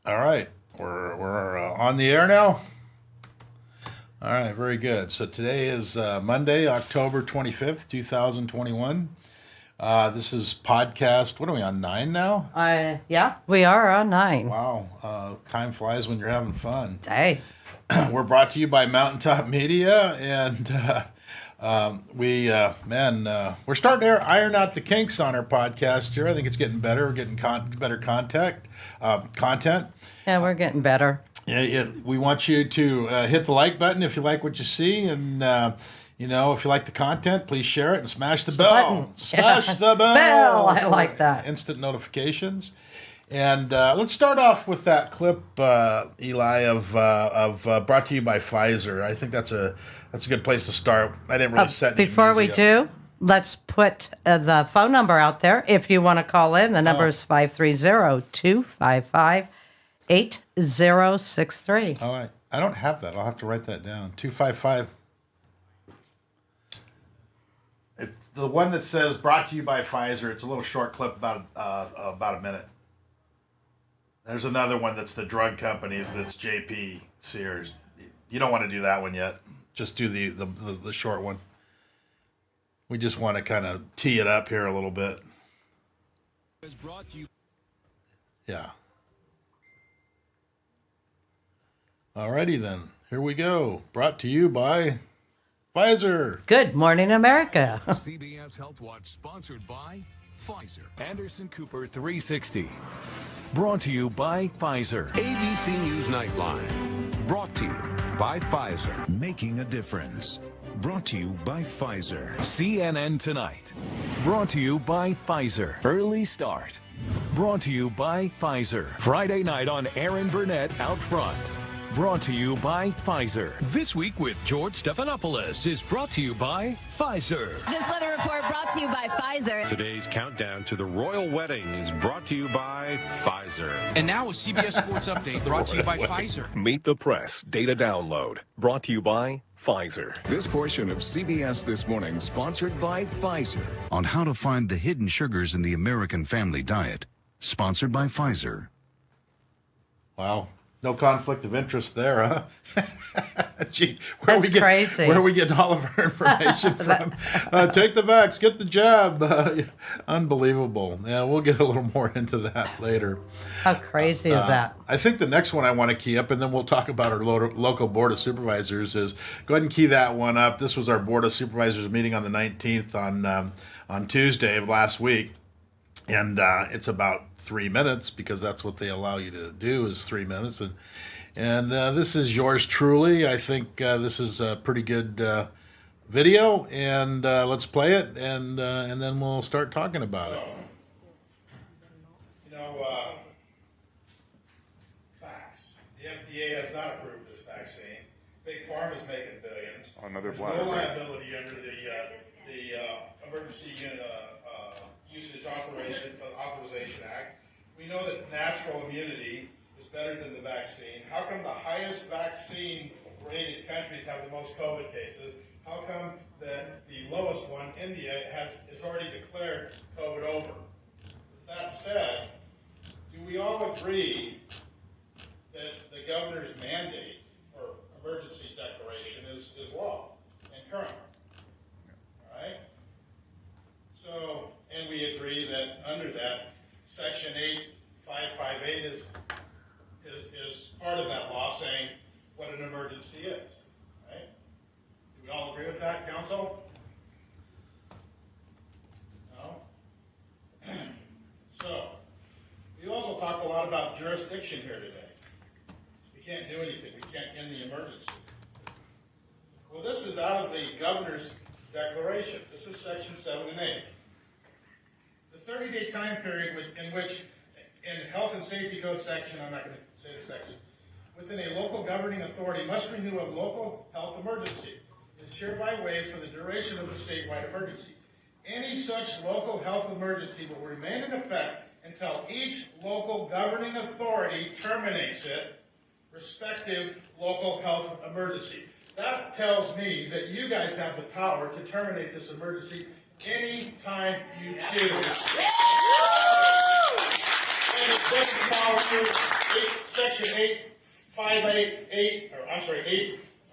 All right, we're on the air now. All right, very good. So today is Monday, October 25th, 2021. This is podcast. What are we on, 9 now? Yeah, we are on 9. Wow, time flies when you're having fun. Hey. We're brought to you by Mountaintop Media, and we're starting to iron out the kinks on our podcast here. I think it's getting better. We're getting better content. Yeah, we're getting better. Yeah, we want you to hit the like button if you like what you see, and if you like the content, please share it and smash the bell. Smash the bell. I like that. Instant notifications. And let's start off with that clip, Eli, of brought to you by Pfizer. I think that's a good place to start. I didn't really set anything Before we easy up. do, let's put the phone number out there. If you want to call in, the number is 530-255-8063. All right. I don't have that. I'll have to write that down. 255. The one that says brought to you by Pfizer, it's a little short clip, about a minute. There's another one that's the drug companies, that's JP Sears. You don't want to do that one yet. Just do the short one. We just want to kind of tee it up here a little bit. Yeah. Alrighty then. Here we go. Brought to you by Pfizer. Good morning, America. CBS Health Watch, sponsored by Pfizer. Anderson Cooper 360. Brought to you by Pfizer. ABC News Nightline. Brought to you by Pfizer. Making a difference. Brought to you by Pfizer. CNN Tonight. Brought to you by Pfizer. Early Start. Brought to you by Pfizer. Friday night on Aaron Burnett Out Front. Brought to you by Pfizer. This Week with George Stephanopoulos is brought to you by Pfizer. This weather report brought to you by Pfizer. Today's countdown to the royal wedding is brought to you by Pfizer. And now a CBS Sports Update brought to you by Pfizer. Meet the Press Data Download brought to you by Pfizer. This portion of CBS This Morning sponsored by Pfizer. On how to find the hidden sugars in the American family diet. Sponsored by Pfizer. Wow. No conflict of interest there, huh? Gee, Crazy. Where are we getting all of our information from? Take the vax, get the jab. Unbelievable. Yeah, we'll get a little more into that later. How crazy is that? I think the next one I want to key up, and then we'll talk about our local Board of Supervisors, is go ahead and key that one up. This was our Board of Supervisors meeting on the 19th on Tuesday of last week. And it's about 3 minutes, because that's what they allow you to do, is 3 minutes. And this is yours truly. I think this is a pretty good video, and let's play it, and then we'll start talking about it. Facts. The FDA has not approved this vaccine. Big Pharma is making billions. Another There's no liability under the emergency usage authorization act. We know that natural immunity is better than the vaccine. How come the highest vaccine rated countries have the most COVID cases? How come that the lowest one, India, is already declared COVID over? With that said, do we all agree that the governor's mandate or emergency declaration is law and current? All right? So, and we agree that under that, Section 8558 is part of that law, saying what an emergency is. Right? Do we all agree with that, Council? No? So, we also talk a lot about jurisdiction here today. We can't do anything. We can't end the emergency. Well, this is out of the governor's declaration. This is Section 7 and 8. The 30-day time period in which, in Health and Safety Code section, I'm not going to say the section, within a local governing authority must renew a local health emergency, is hereby waived for the duration of the statewide emergency. Any such local health emergency will remain in effect until each local governing authority terminates it, respective local health emergency. That tells me that you guys have the power to terminate this emergency anytime you choose. And it doesn't follow Section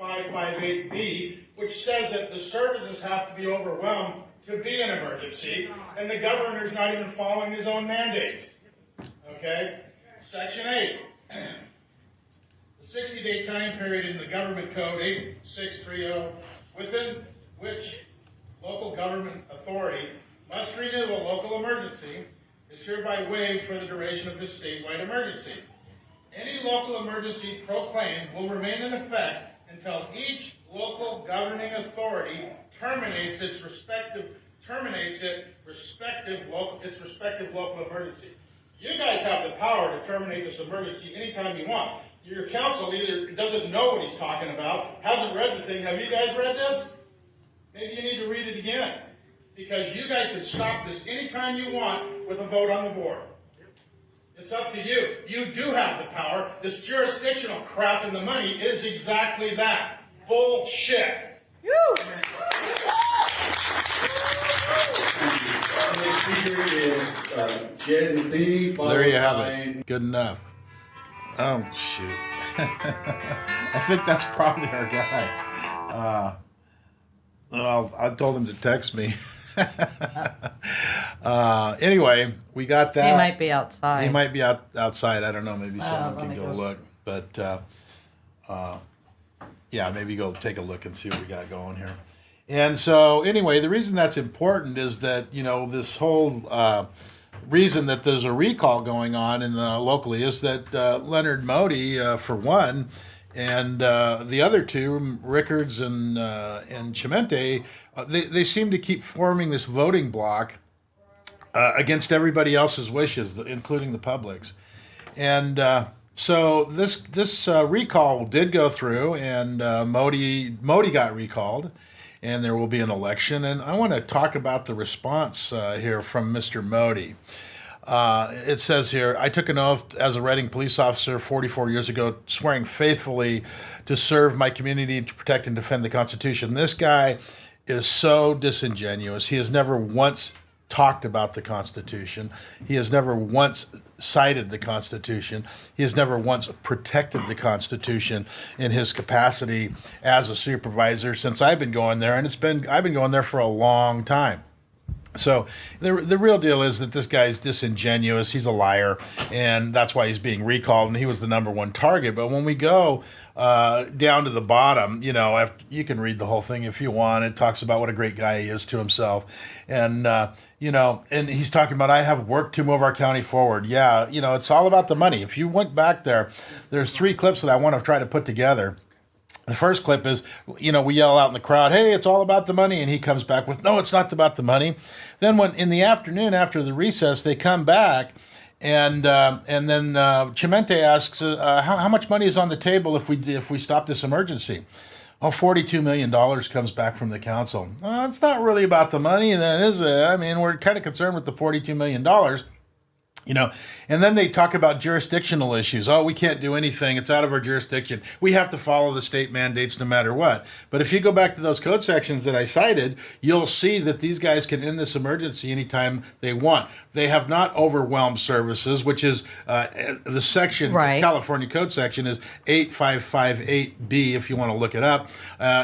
8558B, which says that the services have to be overwhelmed to be an emergency, and the governor's not even following his own mandates. Okay? Section 8. The 60-day time period in the government code 8630, within which local government authority must renew a local emergency, is hereby waived for the duration of this statewide emergency. Any local emergency proclaimed will remain in effect until each local governing authority terminates its respective local emergency. You guys have the power to terminate this emergency anytime you want. Your council either doesn't know what he's talking about, hasn't read the thing. Have you guys read this? Maybe you need to read it again. Because you guys can stop this anytime you want with a vote on the board. It's up to you. You do have the power. This jurisdictional crap and the money is exactly that. Bullshit. There you have it. Good enough. Oh, shoot. I think that's probably our guy. Well, I told him to text me. Anyway, we got that. He might be outside. He might be outside. I don't know. Maybe someone can go look. But, yeah, maybe go take a look and see what we got going here. And so, anyway, the reason that's important is that, this whole reason that there's a recall going on locally is that Leonard Modi, for one, and the other two, Rickards and Chimente, they seem to keep forming this voting bloc against everybody else's wishes, including the public's. And so this recall did go through, and Modi got recalled, and there will be an election. And I want to talk about the response here from Mr. Modi. It says here, I took an oath as a Reading police officer 44 years ago, swearing faithfully to serve my community, to protect and defend the Constitution. This guy is so disingenuous. He has never once talked about the Constitution. He has never once cited the Constitution. He has never once protected the Constitution in his capacity as a supervisor since I've been going there, and I've been going there for a long time. So the real deal is that this guy's disingenuous. He's a liar, and that's why he's being recalled, and he was the number one target. But when we go down to the bottom, you can read the whole thing if you want. It talks about what a great guy he is to himself. And, and he's talking about, I have work to move our county forward. Yeah, it's all about the money. If you went back there's 3 clips that I want to try to put together. The first clip is, we yell out in the crowd, hey, it's all about the money. And he comes back with, no, it's not about the money. Then when in the afternoon after the recess, they come back and then Chimente asks, how much money is on the table if we stop this emergency? Oh, $42 million comes back from the council. It's not really about the money then, is it? I mean, we're kind of concerned with the $42 million. And then they talk about jurisdictional issues. Oh, we can't do anything. It's out of our jurisdiction. We have to follow the state mandates no matter what. But if you go back to those code sections that I cited, you'll see that these guys can end this emergency anytime they want. They have not overwhelmed services, which is the section, right. The California code section is 8558B if you want to look it up.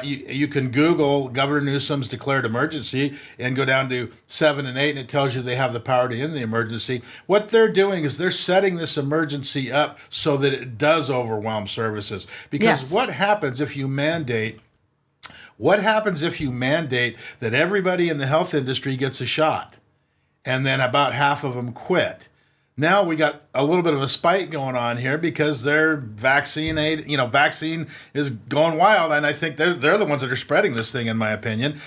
You can Google Governor Newsom's declared emergency and go down to 7 and 8, and it tells you they have the power to end the emergency. What they're doing is they're setting this emergency up so that it does overwhelm services. Because what happens if you mandate that everybody in the health industry gets a shot and then about half of them quit? Now we got a little bit of a spike going on here because their vaccine is going wild, and I think they're the ones that are spreading this thing, in my opinion,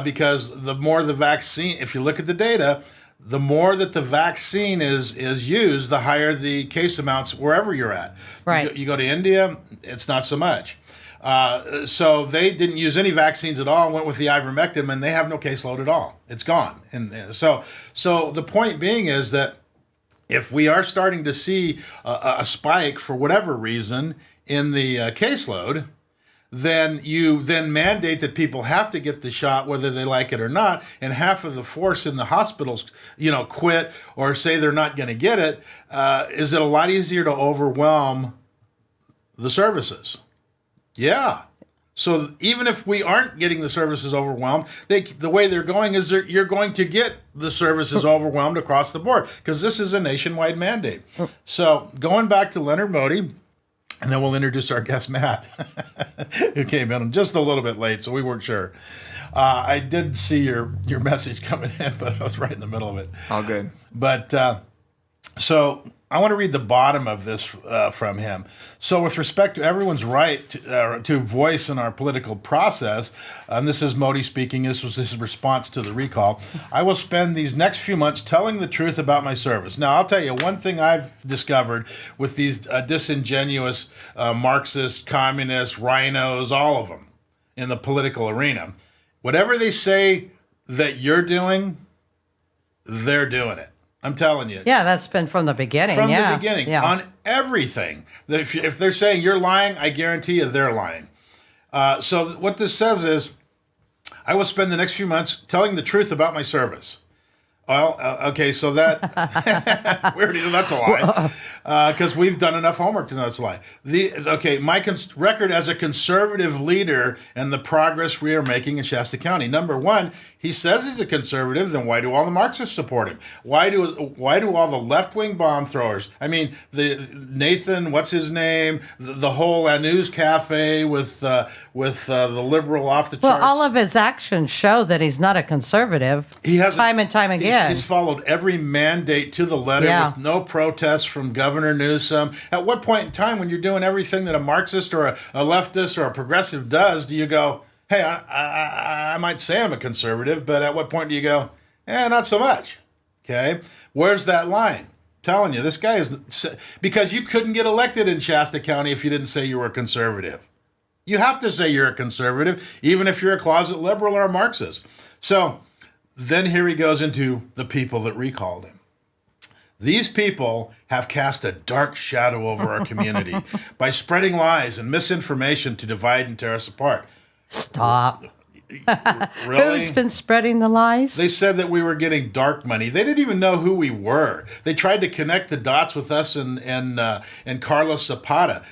because the more the vaccine, if you look at the data, the more that the vaccine is used, the higher the case amounts wherever you're at. Right. You go to India, it's not so much. So they didn't use any vaccines at all and went with the ivermectin, and they have no caseload at all. It's gone. And so the point being is that if we are starting to see a spike for whatever reason in the caseload, then you then mandate that people have to get the shot whether they like it or not, and half of the force in the hospitals, quit or say they're not going to get it, is it a lot easier to overwhelm the services? Yeah. So even if we aren't getting the services overwhelmed, the way they're going is you're going to get the services overwhelmed across the board because this is a nationwide mandate. So going back to Leonard Modi, and then we'll introduce our guest, Matt, who came in just a little bit late, so we weren't sure. I did see your message coming in, but I was right in the middle of it. All good. But so I want to read the bottom of this from him. So with respect to everyone's right to voice in our political process, and this is Modi speaking, this was his response to the recall, I will spend these next few months telling the truth about my service. Now, I'll tell you one thing I've discovered with these disingenuous Marxist, communist, rhinos, all of them in the political arena, whatever they say that you're doing, they're doing it. I'm telling you. Yeah, that's been from the beginning. From the beginning, on everything. If they're saying you're lying, I guarantee you they're lying. So what this says is, I will spend the next few months telling the truth about my service. Well, okay, so that we already know that's a lie because we've done enough homework to know that's a lie. My record as a conservative leader and the progress we are making in Shasta County. Number one, he says he's a conservative. Then why do all the Marxists support him? Why do all the left-wing bomb throwers? I mean, the Nathan, what's his name? The whole News Cafe with the liberal off the charts. Well, all of his actions show that he's not a conservative. He has time and time again. He's followed every mandate to the letter with no protests from Governor Newsom. At what point in time, when you're doing everything that a Marxist or a leftist or a progressive does, do you go, hey, I might say I'm a conservative, but at what point do you go, not so much? Okay, where's that line? I'm telling you, this guy is, because you couldn't get elected in Shasta County if you didn't say you were a conservative. You have to say you're a conservative, even if you're a closet liberal or a Marxist. So then here he goes into the people that recalled him. These people have cast a dark shadow over our community by spreading lies and misinformation to divide and tear us apart. Stop. Really? Who's been spreading the lies? They said that we were getting dark money. They didn't even know who we were. They tried to connect the dots with us and Carlos Zapata.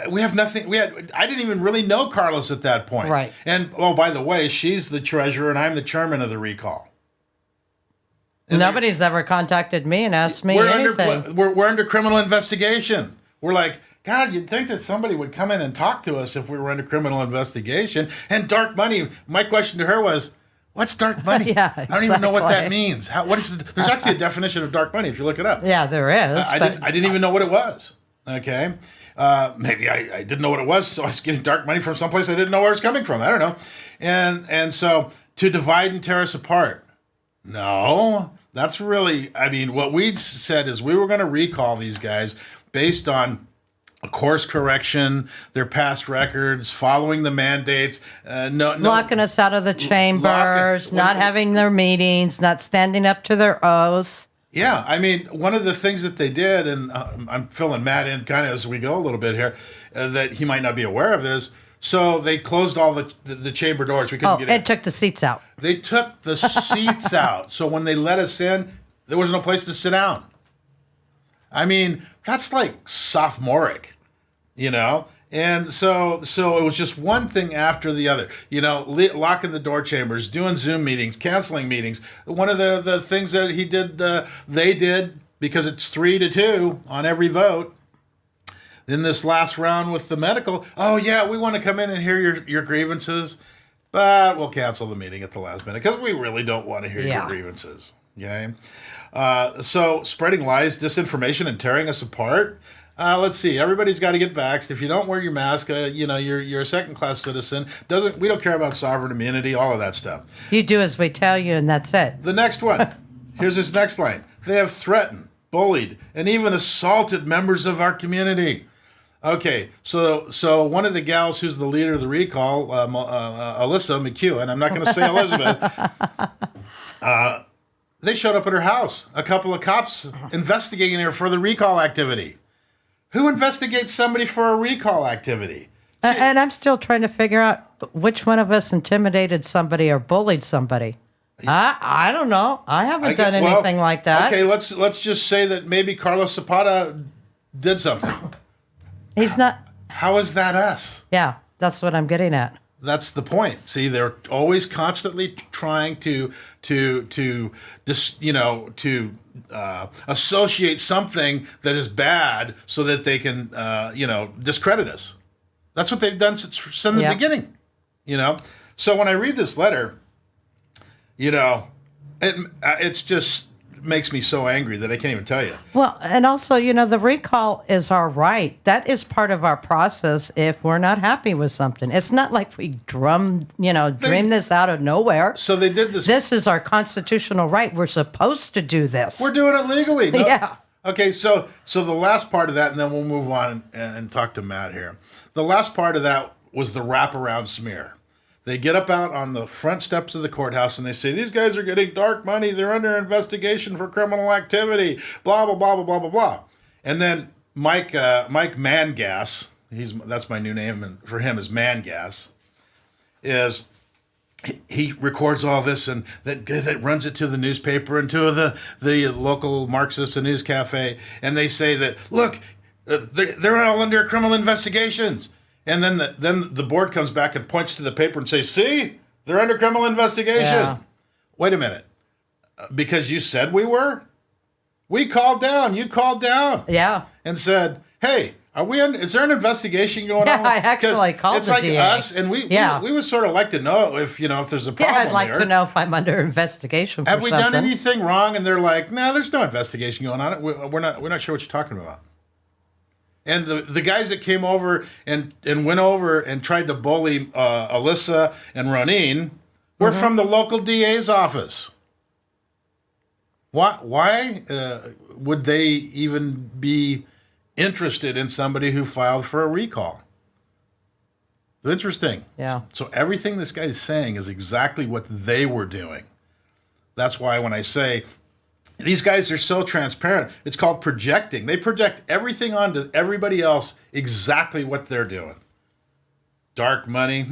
We have nothing. I didn't even really know Carlos at that point. Right. And by the way, she's the treasurer and I'm the chairman of the recall. And nobody's ever contacted me and asked me anything. We're under criminal investigation. We're like, God, you'd think that somebody would come in and talk to us if we were under criminal investigation. And dark money, my question to her was, what's dark money? Yeah, I don't even know what that means. There's actually a definition of dark money if you look it up. Yeah, there is. I didn't even know what it was. Okay. Maybe I didn't know what it was, so I was getting dark money from someplace I didn't know where it was coming from. I don't know. And so to divide and tear us apart. No, that's really, what we said is we were going to recall these guys based on a course correction, their past records, following the mandates, locking us out of the chambers, not having their meetings, not standing up to their oaths. Yeah, one of the things that they did, and I'm filling Matt in kind of as we go a little bit here, that he might not be aware of is, so they closed all the chamber doors. We couldn't get in. And took the seats out. They took the seats out. So when they let us in, there was no place to sit down. That's like sophomoric, And so it was just one thing after the other, locking the door chambers, doing Zoom meetings, canceling meetings. One of the things that they did, because it's 3-2 on every vote, in this last round with the medical, we want to come in and hear your grievances, but we'll cancel the meeting at the last minute because we really don't want to hear your grievances. Okay? So spreading lies, disinformation, and tearing us apart. Let's see. Everybody's got to get vaxxed. If you don't wear your mask, you're a second-class citizen. We don't care about sovereign immunity, all of that stuff. You do as we tell you, and that's it. The next one. Here's this next line. They have threatened, bullied, and even assaulted members of our community. Okay, so one of the gals who's the leader of the recall, Alyssa McEwen, I'm not going to say Elizabeth, they showed up at her house. A couple of cops investigating her for the recall activity. Who investigates somebody for a recall activity? And I'm still trying to figure out which one of us intimidated somebody or bullied somebody. I don't know. I haven't done anything like that. Okay, let's just say that maybe Carlos Zapata did something. He's not. How is that us? Yeah, that's what I'm getting at. That's the point. See, they're always constantly trying to associate something that is bad so that they can discredit us. That's what they've done since the beginning. So when I read this letter, it's just makes me so angry that I can't even tell you. Well, and also, the recall is our right. That is part of our process if we're not happy with something. It's not like we dream this out of nowhere. So they did this. This is our constitutional right. We're supposed to do this. We're doing it legally. No? Yeah. Okay, so the last part of that, and then we'll move on and talk to Matt here. The last part of that was the wraparound smear. They get up out on the front steps of the courthouse and they say, these guys are getting dark money. They're under investigation for criminal activity, blah, blah, blah, blah, blah, blah, blah. And then Mike Mangas, that's my new name, and for him is Mangas, is he records all this and that runs it to the newspaper and to the local Marxist and news cafe. And they say that, look, they're all under criminal investigations. And then the board comes back and points to the paper and says, see, they're under criminal investigation. Yeah. Wait a minute. Because you said we were? We called down. You called down. Yeah. And said, hey, is there an investigation going on? Yeah, I actually called it's the like DA. us, and we would sort of like to know if there's a problem. Yeah, I'd like here. to know if I'm under investigation for Have we something. done anything wrong? And they're like, no, there's no investigation going on. We're not sure what you're talking about. And the guys that came over and went over and tried to bully Alyssa and Ronin were from the local DA's office. Why would they even be interested in somebody who filed for a recall? Interesting. Yeah. So everything this guy is saying is exactly what they were doing. That's why when I say these guys are so transparent, it's called projecting. They project everything onto everybody else, exactly what they're doing. Dark money,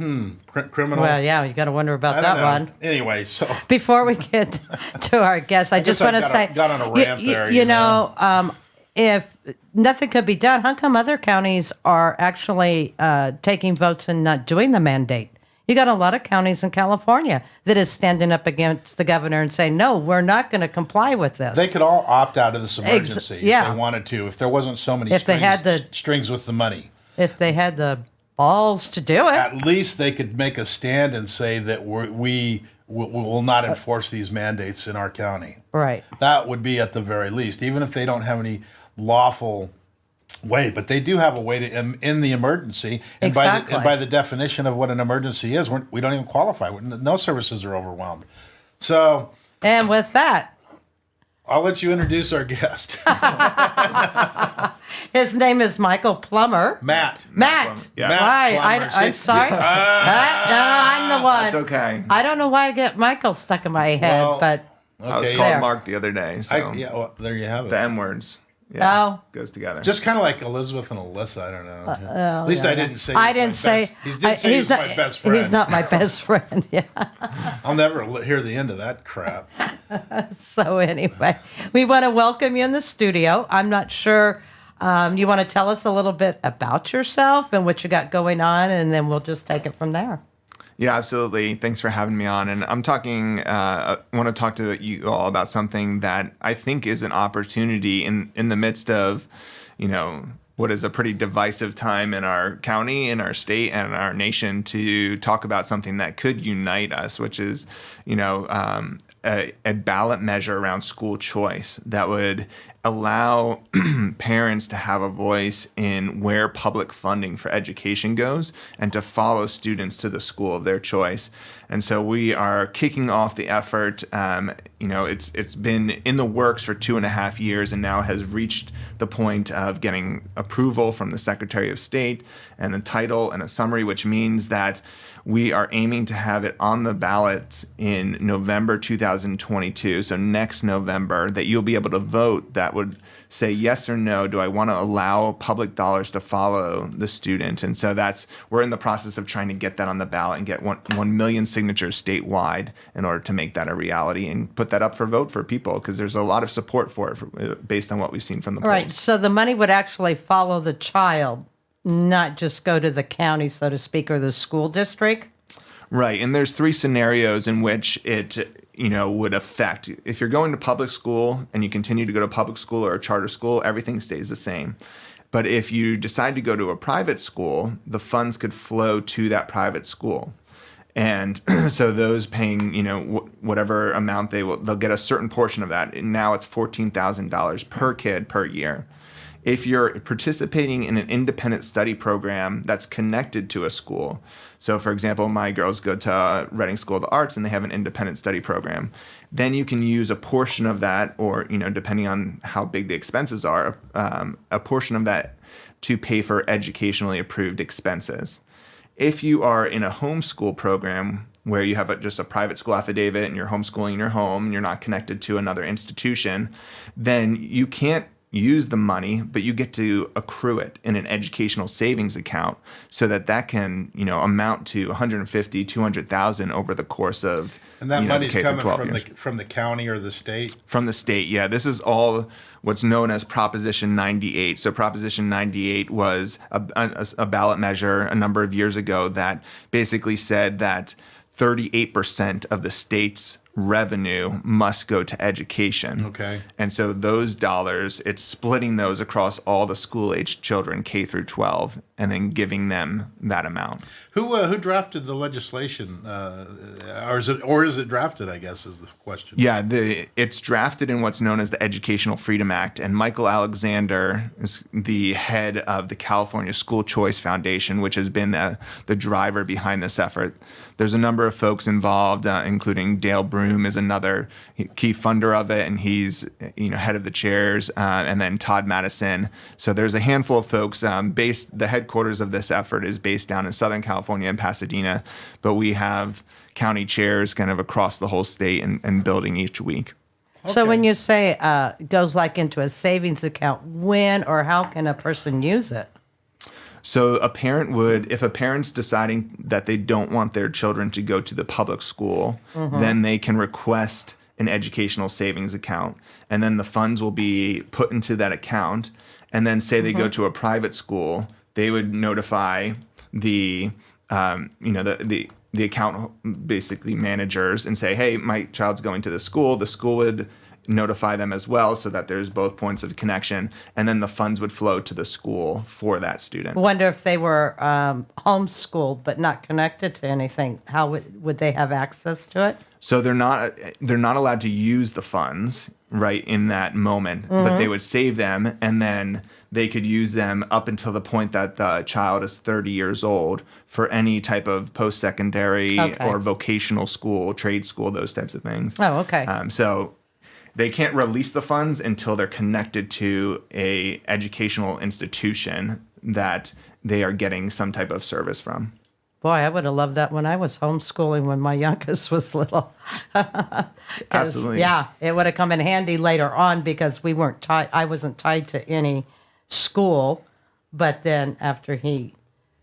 criminal. Well, yeah, you got to wonder about that one. Anyway, so before we get to our guests, I just want to say, got on a rant there. If nothing could be done, how come other counties are actually taking votes and not doing the mandate? You got a lot of counties in California that is standing up against the governor and saying, no, we're not going to comply with this. They could all opt out of this emergency if they wanted to, if there wasn't so many strings with the money. If they had the balls to do it. At least they could make a stand and say that we will not enforce these mandates in our county. Right. That would be at the very least, even if they don't have any lawful way, but they do have a way to in the emergency, and by the definition of what an emergency is, we don't even qualify. No services are overwhelmed. So, and with that, I'll let you introduce our guest. His name is Michael Plummer. Matt. Yeah. Why? I'm sorry. No, I'm the one. That's okay. I don't know why I get Michael stuck in my head, but okay. I was called Mark the other day. So well, there you have it. The M words. Yeah, goes together. Just kind of like Elizabeth and Alyssa. I don't know. At least I didn't say. I didn't say. He's not my best friend. He's not my best friend. Yeah. I'll never hear the end of that crap. So anyway, we want to welcome you in the studio. I'm not sure. You want to tell us a little bit about yourself and what you got going on, and then we'll just take it from there. Yeah, absolutely. Thanks for having me on. And I'm want to talk to you all about something that I think is an opportunity in the midst of, what is a pretty divisive time in our county, in our state, and in our nation to talk about something that could unite us, which is, a ballot measure around school choice that would allow parents to have a voice in where public funding for education goes and to follow students to the school of their choice. And so we are kicking off the effort. It's been in the works for 2.5 years and now has reached the point of getting approval from the Secretary of State and the title and a summary, which means that we are aiming to have it on the ballot in November 2022, so next November, that you'll be able to vote that that would say yes or no. Do I want to allow public dollars to follow the student? And so we're in the process of trying to get that on the ballot and get 1 million signatures statewide in order to make that a reality and put that up for vote for people, because there's a lot of support for it based on what we've seen from the polls. Right. So the money would actually follow the child, not just go to the county, so to speak, or the school district. Right. And there's 3 scenarios in which it would affect. If you're going to public school and you continue to go to public school or a charter school, everything stays the same. But if you decide to go to a private school, the funds could flow to that private school. And so those paying, whatever amount they'll get a certain portion of that. And now it's $14,000 per kid per year. If you're participating in an independent study program that's connected to a school, so for example, my girls go to Reading School of the Arts and they have an independent study program, then you can use a portion of that, or depending on how big the expenses are, a portion of that to pay for educationally approved expenses. If you are in a homeschool program where you have just a private school affidavit and you're homeschooling in your home and you're not connected to another institution, then you can't use the money, but you get to accrue it in an educational savings account so that can, amount to $150,000, $200,000 over the course of, and that money's K coming through 12 from the county or the state? From the state, yeah. This is all what's known as Proposition 98. So Proposition 98 was a ballot measure a number of years ago that basically said that 38% of the state's revenue must go to education. Okay. And so those dollars, it's splitting those across all the school-aged children, K through 12, and then giving them that amount. Who drafted the legislation? Or is it drafted, I guess, is the question. Yeah, it's drafted in what's known as the Educational Freedom Act, and Michael Alexander is the head of the California School Choice Foundation, which has been the driver behind this effort. There's a number of folks involved, including Dale Broom is another key funder of it, and he's head of the chairs, and then Todd Madison. So there's a handful of folks. The headquarters of this effort is based down in Southern California in Pasadena, but we have county chairs kind of across the whole state and building each week. Okay. So when you say goes like into a savings account, when or how can a person use it? So if a parent's deciding that they don't want their children to go to the public school, then they can request an educational savings account, and then the funds will be put into that account. And then say they go to a private school, they would notify the account basically managers and say, hey, my child's going to the school. The school would notify them as well, so that there's both points of connection, and then the funds would flow to the school for that student. I wonder if they were homeschooled but not connected to anything, how would they have access to it? So they're not allowed to use the funds right in that moment, but they would save them, and then they could use them up until the point that the child is 30 years old for any type of post-secondary or vocational school, trade school, those types of things. Oh, okay. So they can't release the funds until they're connected to a educational institution that they are getting some type of service from. Boy, I would have loved that when I was homeschooling when my youngest was little. Absolutely. Yeah, it would have come in handy later on because we weren't tied. I wasn't tied to any school. But then after he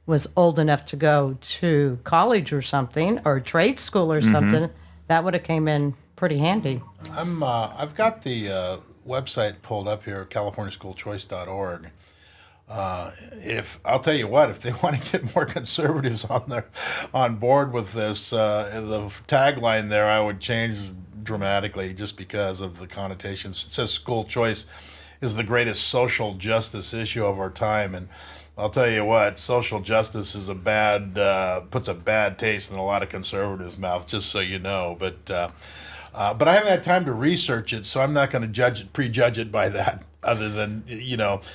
was old enough to go to college or something, or trade school or something, that would have came in pretty handy. I've got the website pulled up here, CaliforniaSchoolChoice.org. If I'll tell you what, if they want to get more conservatives on board with this, the tagline there I would change dramatically just because of the connotations. It says school choice is the greatest social justice issue of our time, and I'll tell you what, social justice is puts a bad taste in a lot of conservatives' mouth, just so you know. But I haven't had time to research it, so I'm not going to prejudge it by that. Other than,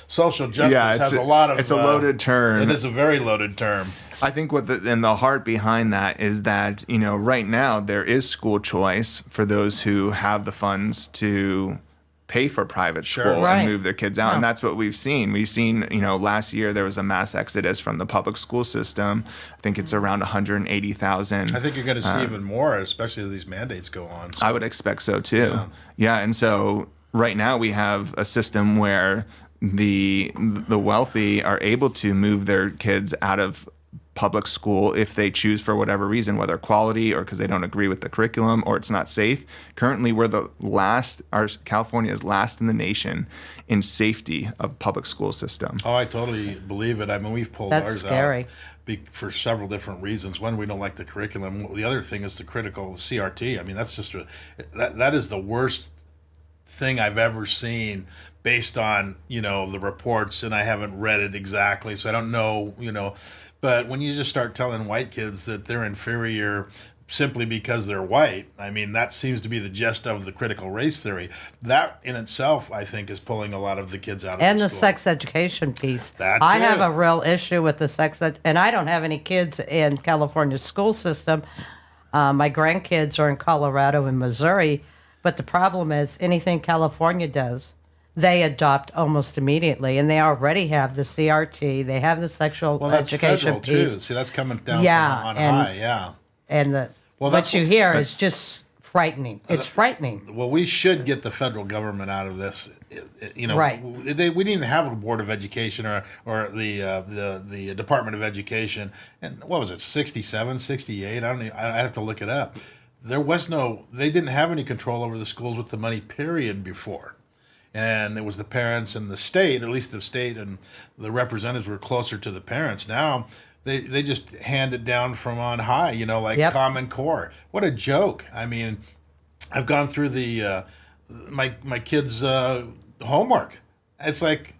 social justice has a lot of... It's a loaded term. It is a very loaded term. I think the heart behind that is that, right now there is school choice for those who have the funds to pay for private school and move their kids out. And that's what we've seen. We've seen, last year there was a mass exodus from the public school system. I think it's around 180,000. I think you're going to see even more, especially as these mandates go on. So. I would expect so too. Yeah. And so right now we have a system where the wealthy are able to move their kids out of public school if they choose for whatever reason, whether quality or because they don't agree with the curriculum or it's not safe. Currently, we're California is last in the nation in safety of public school system. Oh, I totally believe it. I mean, we've pulled That's ours scary. out for several different reasons. One, we don't like the curriculum. The other thing is the critical CRT. I mean, that's just that is the worst thing I've ever seen based on, the reports, and I haven't read it exactly, so I don't know, but when you just start telling white kids that they're inferior simply because they're white, I mean, that seems to be the gist of the critical race theory. That in itself, I think, is pulling a lot of the kids out of and the the school. sex education piece. That I too. have a real issue with the and I don't have any kids in California's school system. My grandkids are in Colorado and Missouri, but the problem is anything California does, they adopt almost immediately, and they already have the CRT. They have the sexual education federal piece. too. See, that's coming down Yeah, from on and- high. Yeah. And what you hear is just frightening. It's frightening. Well, we should get the federal government out of this. Right. We didn't even have a board of education or the Department of Education. And what was it, 67, 68? I have to look it up. They didn't have any control over the schools with the money, period, before. And it was the parents and the state, at least the state and the representatives were closer to the parents. Now they just hand it down from on high, like Common Core. What a joke. I mean, I've gone through the my kids' homework. It's like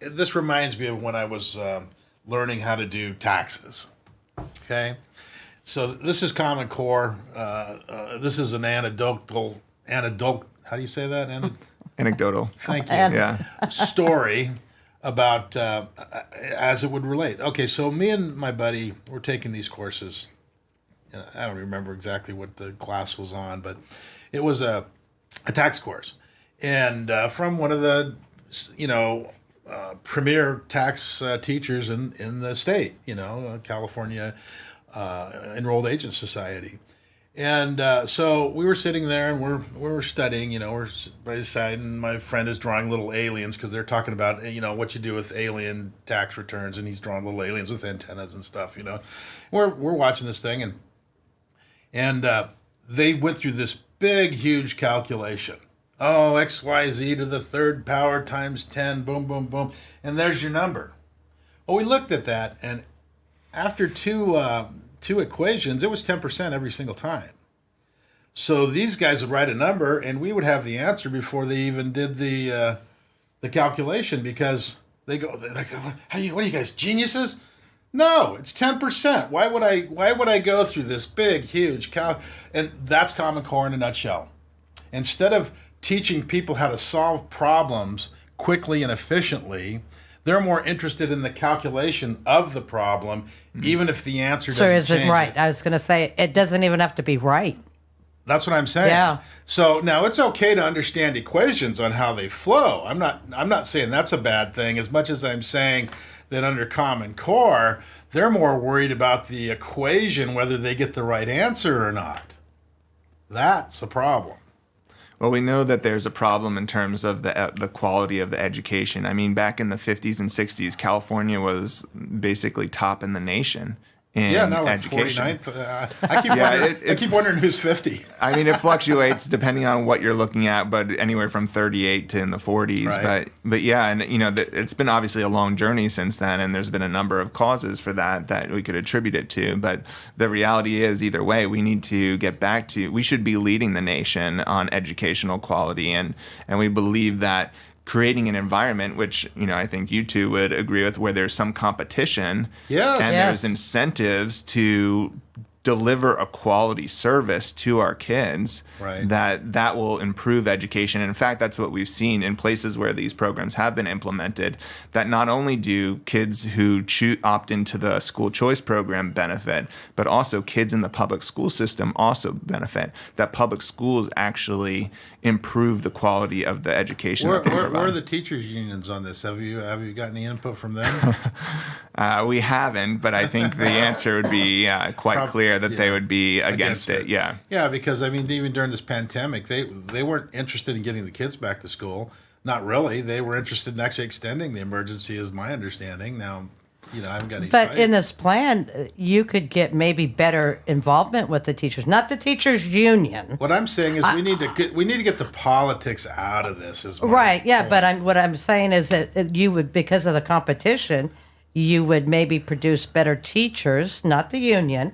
this reminds me of when I was learning how to do taxes. Okay, so this is Common Core. This is an anecdotal. How do you say that? Anecdotal. Thank you. Yeah. Story about as it would relate. Okay, so me and my buddy were taking these courses. I don't remember exactly what the class was on, but it was a tax course, and from one of the premier tax teachers in the state. California Enrolled Agent Society. And so we were sitting there and we were studying, we're by the side, and my friend is drawing little aliens because they're talking about, what you do with alien tax returns, and he's drawing little aliens with antennas and stuff, We're watching this thing, and they went through this big, huge calculation. Oh, XYZ to the third power times 10, boom, boom, boom, and there's your number. Well, we looked at that, and after two equations, it was 10% every single time. So these guys would write a number, and we would have the answer before they even did the calculation, because they're like, what are you guys, geniuses? No, it's 10%. Why would I go through this big, huge And that's Common Core in a nutshell. Instead of teaching people how to solve problems quickly and efficiently, they're more interested in the calculation of the problem, even if the answer doesn't change. So is it right? I was going to say, it doesn't even have to be right. That's what I'm saying. Yeah. So now it's okay to understand equations on how they flow. I'm not saying that's a bad thing, as much as I'm saying that under Common Core, they're more worried about the equation, whether they get the right answer or not. That's a problem. Well, we know that there's a problem in terms of the quality of the education. I mean, back in the 50s and 60s, California was basically top in the nation in now like education. 49th. I keep wondering who's 50. I mean, it fluctuates depending on what you're looking at, but anywhere from 38 to in the 40s. Right. But yeah, and it's been obviously a long journey since then, and there's been a number of causes for that we could attribute it to. But the reality is, either way, we need to get back to, we should be leading the nation on educational quality, and we believe that creating an environment, which I think you two would agree with, where there's some competition, there's incentives to deliver a quality service to our kids, right, that will improve education. And in fact, that's what we've seen in places where these programs have been implemented, that not only do kids who opt into the school choice program benefit, but also kids in the public school system also benefit, that public schools actually improve the quality of the education. Where are the teachers unions on this? Have you gotten any input from them? We haven't, but I think the answer would be quite clear clear that they would be against it. Yeah. Yeah, because I mean, even during this pandemic, they weren't interested in getting the kids back to school. Not really. They were interested in actually extending the emergency, is my understanding. Now, I haven't got any. But in this plan, you could get maybe better involvement with the teachers, not the teachers' union. What I'm saying is we need to get the politics out of this. Right? Yeah. But what I'm saying is that you would, because of the competition, you would maybe produce better teachers, not the union,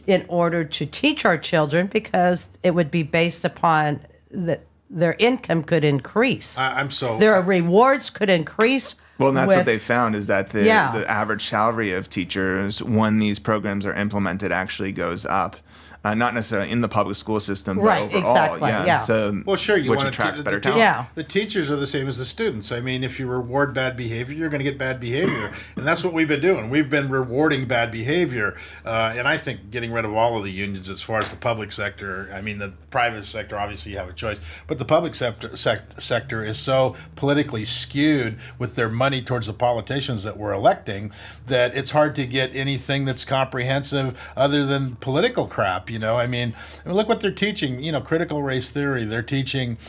in order to teach our children, because it would be based upon that their income could increase. Their rewards could increase. Well, and that's what they found, is that the average salary of teachers, when these programs are implemented, actually goes up. Not necessarily in the public school system, but right, overall. Exactly, yeah. So, well, sure, which attracts better talent. The teachers are the same as the students. I mean, if you reward bad behavior, you're going to get bad behavior. And that's what we've been doing. We've been rewarding bad behavior. And I think getting rid of all of the unions as far as the public sector, I mean, the private sector, obviously you have a choice. But the public sector is so politically skewed with their money towards the politicians that we're electing that it's hard to get anything that's comprehensive other than political crap. I mean, look what they're teaching. Critical race theory. They're teaching,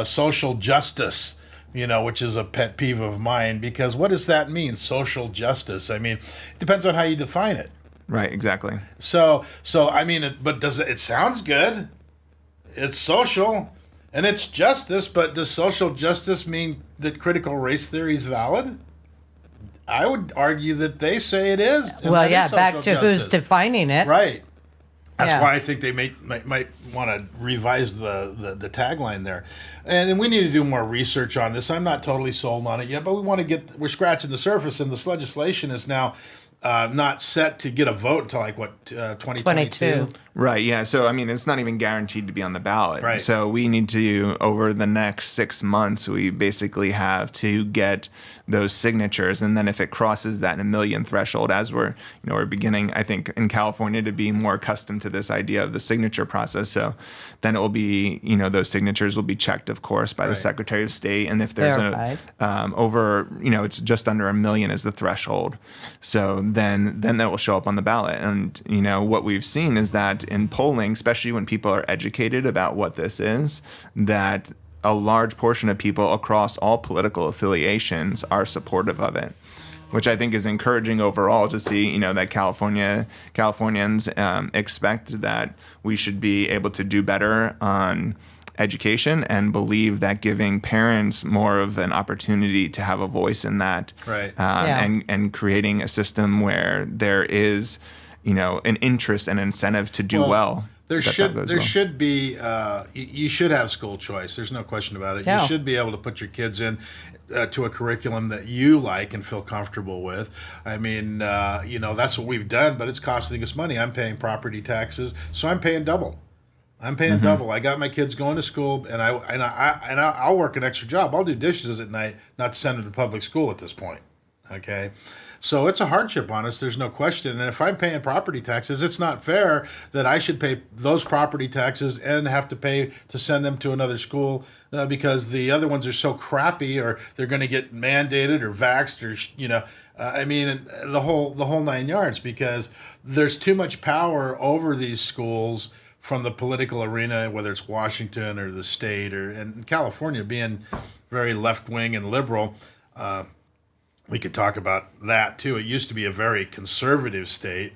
social justice. Which is a pet peeve of mine, because what does that mean, social justice? I mean, it depends on how you define it. Right. Exactly. So I mean, but it sounds good. It's social and it's justice, but does social justice mean that critical race theory is valid? I would argue that they say it is. Well, yeah, back to who's defining it. Right. That's why I think they might want to revise the tagline there. And we need to do more research on this. I'm not totally sold on it yet, but we're scratching the surface, and this legislation is now not set to get a vote until 2022. Right, yeah. So, I mean, it's not even guaranteed to be on the ballot. Right. So we need to, over the next 6 months, we basically have to get those signatures. And then if it crosses that 1 million threshold, as we're beginning, I think, in California to be more accustomed to this idea of the signature process. So then it will be, those signatures will be checked, of course, by the Secretary of State. And if there's it's just under 1 million is the threshold. So then that will show up on the ballot. And, what we've seen is that in polling, especially when people are educated about what this is, that a large portion of people across all political affiliations are supportive of it, which I think is encouraging overall to see, that Californians expect that we should be able to do better on education, and believe that giving parents more of an opportunity to have a voice in that, and creating a system where there is, an interest and incentive to do well. There should be you should have school choice. There's no question about it. Yeah. You should be able to put your kids in to a curriculum that you like and feel comfortable with. I mean, that's what we've done, but it's costing us money. I'm paying property taxes, so I'm paying double. Double. I got my kids going to school, and I'll work an extra job. I'll do dishes at night, not to send them to public school at this point. Okay. So it's a hardship on us, there's no question. And if I'm paying property taxes, it's not fair that I should pay those property taxes and have to pay to send them to another school because the other ones are so crappy, or they're going to get mandated or vaxxed, or the whole 9 yards, because there's too much power over these schools from the political arena, whether it's Washington or the state, and California being very left-wing and liberal. We could talk about that too. It used to be a very conservative state,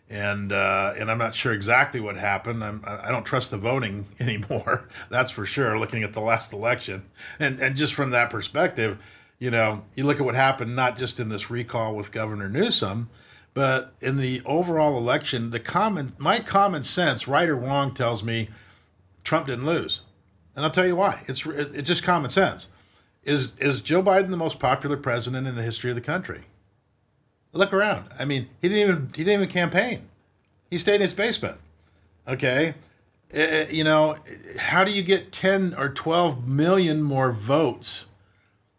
and I'm not sure exactly what happened. I don't trust the voting anymore. That's for sure. Looking at the last election, and just from that perspective, you look at what happened not just in this recall with Governor Newsom, but in the overall election. My common sense, right or wrong, tells me Trump didn't lose, and I'll tell you why. It's just common sense. Is Joe Biden the most popular president in the history of the country? Look around. I mean, he didn't even campaign. He stayed in his basement. Okay, how do you get 10 or 12 million more votes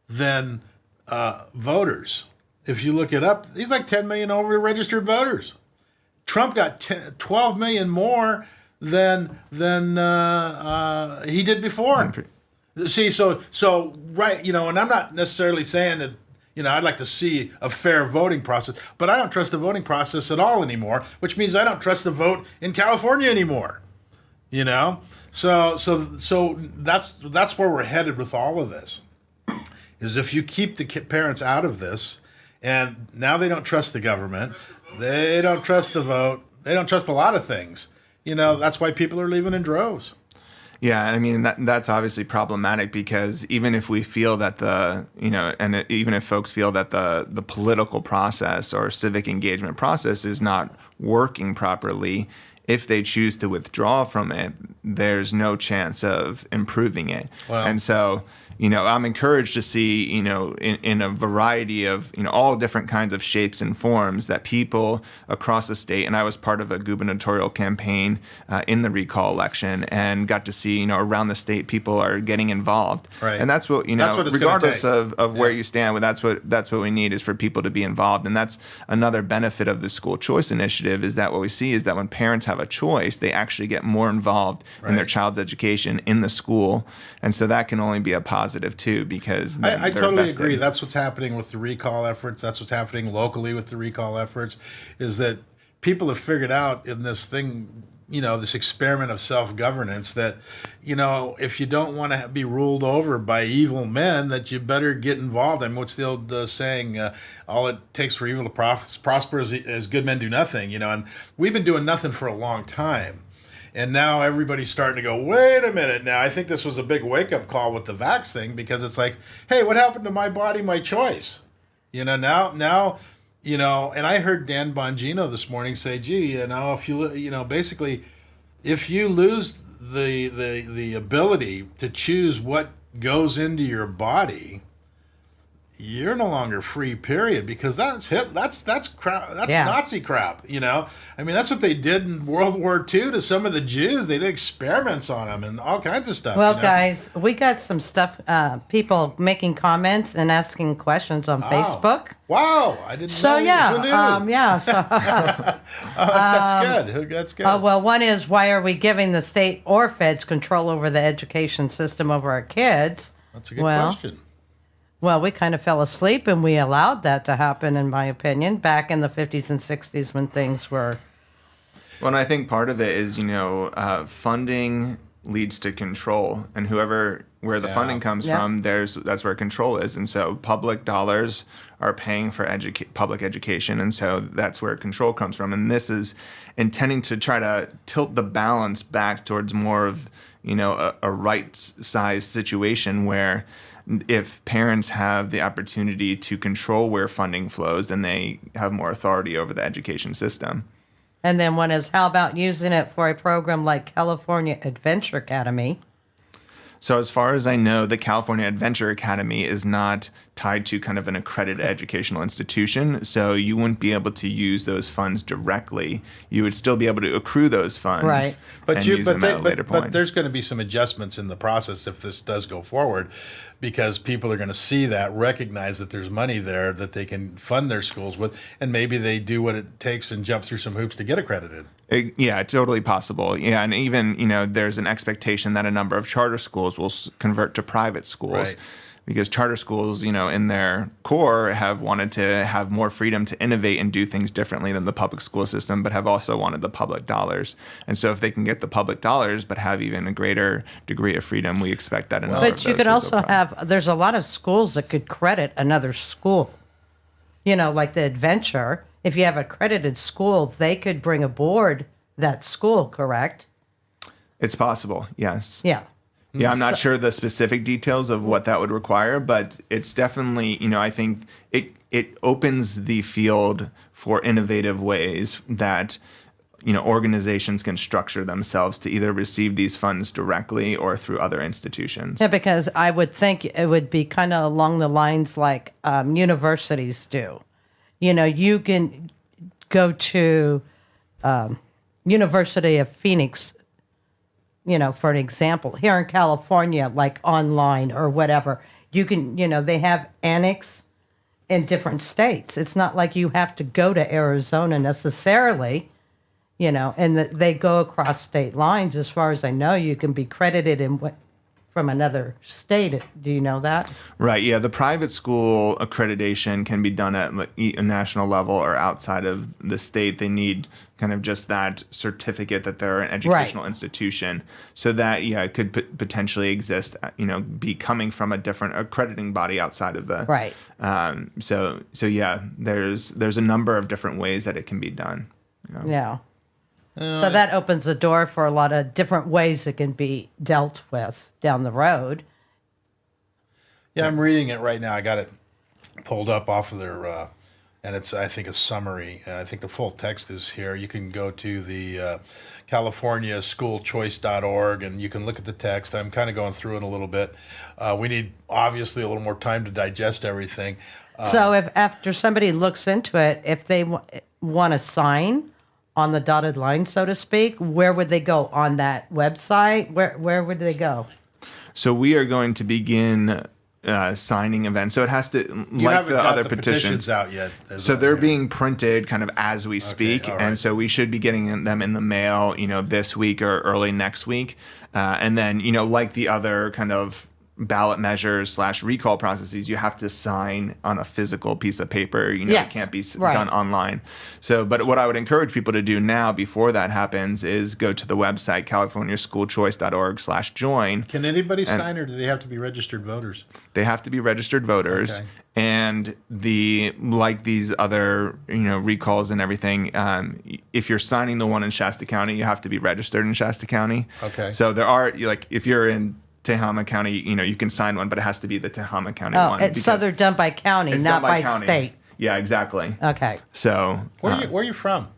than voters? If you look it up, he's like 10 million over registered voters. Trump got 12 million more than he did before. See, so right, and I'm not necessarily saying that You know, I'd like to see a fair voting process, but I don't trust the voting process at all anymore, which means I don't trust the vote in California anymore. You know, so that's where we're headed with all of this. Is if you keep the parents out of this, and now they don't trust the government, they don't trust the vote, they don't trust a lot of things. You know, that's why people are leaving in droves. Yeah, I mean that's obviously problematic because even if we feel that even if folks feel that the political process or civic engagement process is not working properly, if they choose to withdraw from it, there's no chance of improving it. Wow. And so, I'm encouraged to see, in a variety of, all different kinds of shapes and forms that people across the state, and I was part of a gubernatorial campaign in the recall election and got to see, around the state, people are getting involved. Right. And that's what, regardless of where you stand, that's what we need is for people to be involved. And that's another benefit of the school choice initiative is that what we see is that when parents have a choice, they actually get more involved in their child's education in the school. And so that can only be a positive too, because I totally agree. That's what's happening with the recall efforts. That's what's happening locally with the recall efforts, is that people have figured out in this thing, this experiment of self-governance that, if you don't want to be ruled over by evil men, that you better get involved. I mean, what's the old saying, all it takes for evil to prosper is good men do nothing, and we've been doing nothing for a long time. And now everybody's starting to go, wait a minute now. I think this was a big wake-up call with the vax thing, because it's like, hey, what happened to my body, my choice? Now, and I heard Dan Bongino this morning say, gee, if you, basically, if you lose the ability to choose what goes into your body, you're no longer free, period, because that's crap. That's Nazi crap, I mean, that's what they did in World War II to some of the Jews. They did experiments on them and all kinds of stuff. Well, guys, we got some stuff, people making comments and asking questions on Facebook. Wow, I didn't know. Who knew? So that's good. That's good. Well, one is, why are we giving the state or feds control over the education system over our kids? That's a good question. Well, we kind of fell asleep and we allowed that to happen, in my opinion, back in the 50s and 60s when things were. Well, and I think part of it is, funding leads to control, and where the funding comes from, that's where control is. And so public dollars are paying for public education, and so that's where control comes from. And this is intending to try to tilt the balance back towards more of, a right-sized situation where if parents have the opportunity to control where funding flows, then they have more authority over the education system. And then one is, how about using it for a program like California Adventure Academy? So as far as I know, the California Adventure Academy is not tied to kind of an accredited educational institution, so you wouldn't be able to use those funds directly. You would still be able to accrue those funds, right? But use them at a later point. But there's going to be some adjustments in the process if this does go forward, because people are going to see that, recognize that there's money there that they can fund their schools with, and maybe they do what it takes and jump through some hoops to get accredited. Yeah, totally possible. Yeah, and even, there's an expectation that a number of charter schools will convert to private schools. Right. Because charter schools, in their core have wanted to have more freedom to innovate and do things differently than the public school system, but have also wanted the public dollars. And so if they can get the public dollars, but have even a greater degree of freedom, we expect that another. But you could also have, there's a lot of schools that could credit another school, like the Adventure. If you have a accredited school, they could bring aboard that school, correct? It's possible, yes. Yeah. Yeah, I'm not sure the specific details of what that would require, but it's definitely, I think it opens the field for innovative ways that, organizations can structure themselves to either receive these funds directly or through other institutions. Yeah, because I would think it would be kind of along the lines like universities do. You can go to University of Phoenix, for an example, here in California, like online or whatever, you can, they have annex in different states. It's not like you have to go to Arizona necessarily, and they go across state lines. As far as I know, you can be credited from from another state. Do you know that? Right. Yeah. The private school accreditation can be done at like, a national level or outside of the state. They need kind of just that certificate that they're an educational institution. So that, yeah, it could potentially exist, be coming from a different accrediting body outside of the. Right. So yeah, there's a number of different ways that it can be done. Yeah. So that opens the door for a lot of different ways it can be dealt with down the road. Yeah, I'm reading it right now. I got it pulled up off of their, and it's, I think, a summary. And I think the full text is here. You can go to the CaliforniaSchoolChoice.org and you can look at the text. I'm kind of going through it a little bit. We need, obviously, a little more time to digest everything. So if after somebody looks into it, if they want to sign on the dotted line, so to speak, where would they go on that website? Where would they go? So we are going to begin signing events. So it has to, You like haven't the got other the petitions out yet. So they're being printed kind of as we speak, all right. and so we should be getting them in the mail, this week or early next week, and then like the other kind of ballot measures / recall processes, you have to sign on a physical piece of paper. Yes, it can't be right. done online. So, but what I would encourage people to do now before that happens is go to the website californiaschoolchoice.org/join. Can anybody sign, or do they have to be registered voters? They have to be registered voters. Okay. And like these other, recalls and everything, if you're signing the one in Shasta County, you have to be registered in Shasta County. Okay. So there are, if you're in Tehama County, you can sign one, but it has to be the Tehama County one. So they're done by county, it's not done by by county. state. Yeah, exactly. Okay. So Where are you from?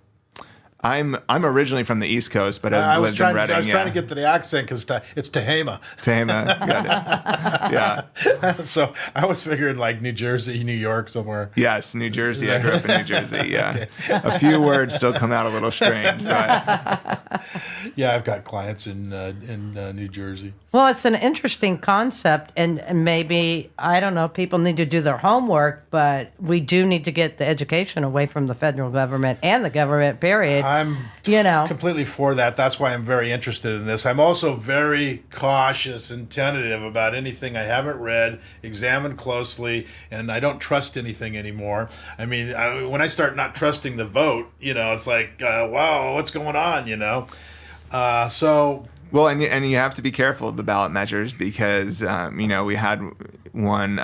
I'm originally from the East Coast, but I've lived in Redding. I was trying to get to the accent because it's Tehama. Tehama, got it. Yeah. So I was figuring like New Jersey, New York, somewhere. Yes, New Jersey. I grew up in New Jersey. Yeah. Okay. A few words still come out a little strange, but yeah, I've got clients in New Jersey. Well, it's an interesting concept, and maybe, I don't know, people need to do their homework, but we do need to get the education away from the federal government and the government, period. I'm completely for that. That's why I'm very interested in this. I'm also very cautious and tentative about anything I haven't read, examined closely, and I don't trust anything anymore. I mean, when I start not trusting the vote, it's like, wow, what's going on, Well, and you have to be careful of the ballot measures because, we had one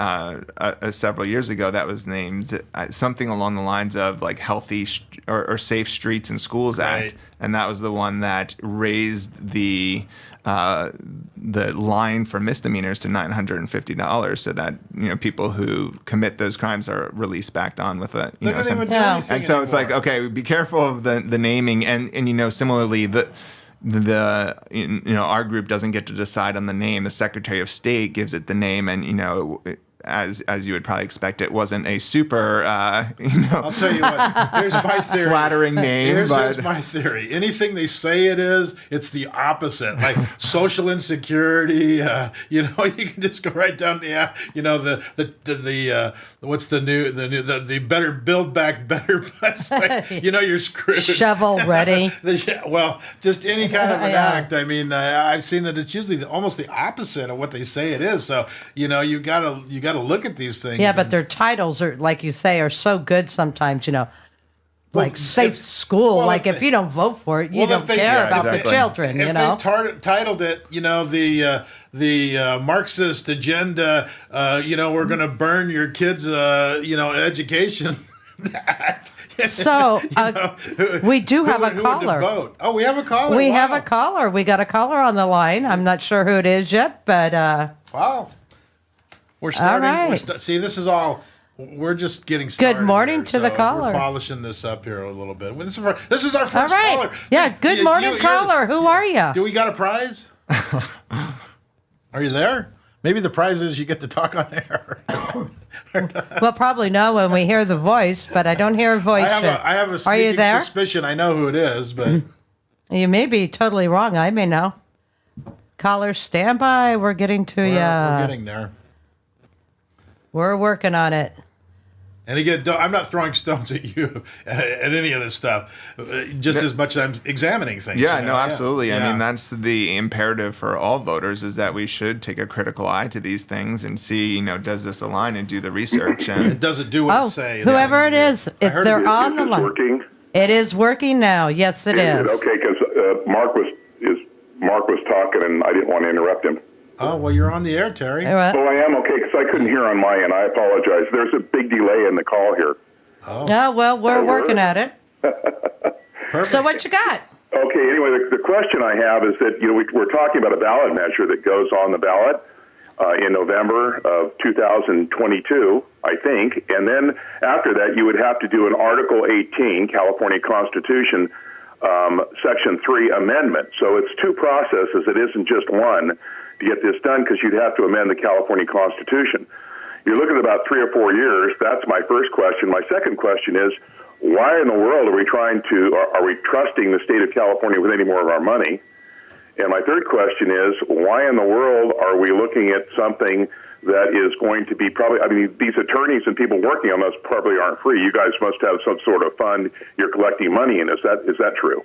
several years ago that was named something along the lines of like Healthy or Safe Streets and Schools Act. Right. And that was the one that raised the line for misdemeanors to $950 so that, people who commit those crimes are released back on with a, They don't even do anything and so it's like, anymore. okay, be careful of the naming and similarly our group doesn't get to decide on the name. The Secretary of State gives it the name, and as you would probably expect, it wasn't a super I'll tell you what. Here's my theory. flattering name. Here's but my theory. Anything they say it is, it's the opposite. Like social insecurity. You can just go right down the what's the better build back better. You're screwed. Shovel ready. Well, just any kind of an Yeah. act. I mean, I've seen that it's usually almost the opposite of what they say it is. So you gotta look at these things. Yeah, but their titles are, like you say, are so good sometimes, like safe school. well, like if if you don't vote for it, you Well, don't if they- care yeah, about exactly. the children, If they titled it, the Marxist agenda, we're going to burn your kids, education act. So we do have a who would caller. vote? Oh, we have a caller. We Wow. have a caller. We got a caller on the line. I'm not sure who it is yet, but Wow. We're starting. right. See, this is all. We're just getting started. Good morning here, to the so caller. We're polishing this up here a little bit. This is our all first right. caller. Yeah, good morning, caller. Who are you? Do we got a prize? Are you there? Maybe the prize is you get to talk on air. We'll probably know when we hear the voice, but I don't hear a voice. I have a Are you sneaking there? suspicion I know who it is, but You may be totally wrong. I may know. Caller, stand by. We're getting to you. we're getting there. We're working on it. And again, I'm not throwing stones at you at any of this stuff, just as much as I'm examining things. Yeah, you know? no, absolutely. Yeah. I mean, that's the imperative for all voters is that we should take a critical eye to these things and see, does this align and do the research. And does it do what it say? Whoever it is, if they're on the line. Working? It is working now. Yes, it is. Okay, because Mark was talking, and I didn't want to interrupt him. Oh, well, you're on the air, Terry. Oh, I am? Okay, because I couldn't hear on my end. I apologize. There's a big delay in the call here. Oh. Yeah, well, we're working at it. So what you got? Okay, anyway, the question I have is that, we're talking about a ballot measure that goes on the ballot in November of 2022, I think. And then after that, you would have to do an Article 18, California Constitution, Section 3 amendment. So it's two processes. It isn't just one to get this done, because you'd have to amend the California Constitution. You're looking at about 3 or 4 years. That's my first question. My second question is, why in the world are we trusting the state of California with any more of our money? And my third question is, why in the world are we looking at something that is going to be these attorneys and people working on this probably aren't free. You guys must have some sort of fund you're collecting money in. Is that true?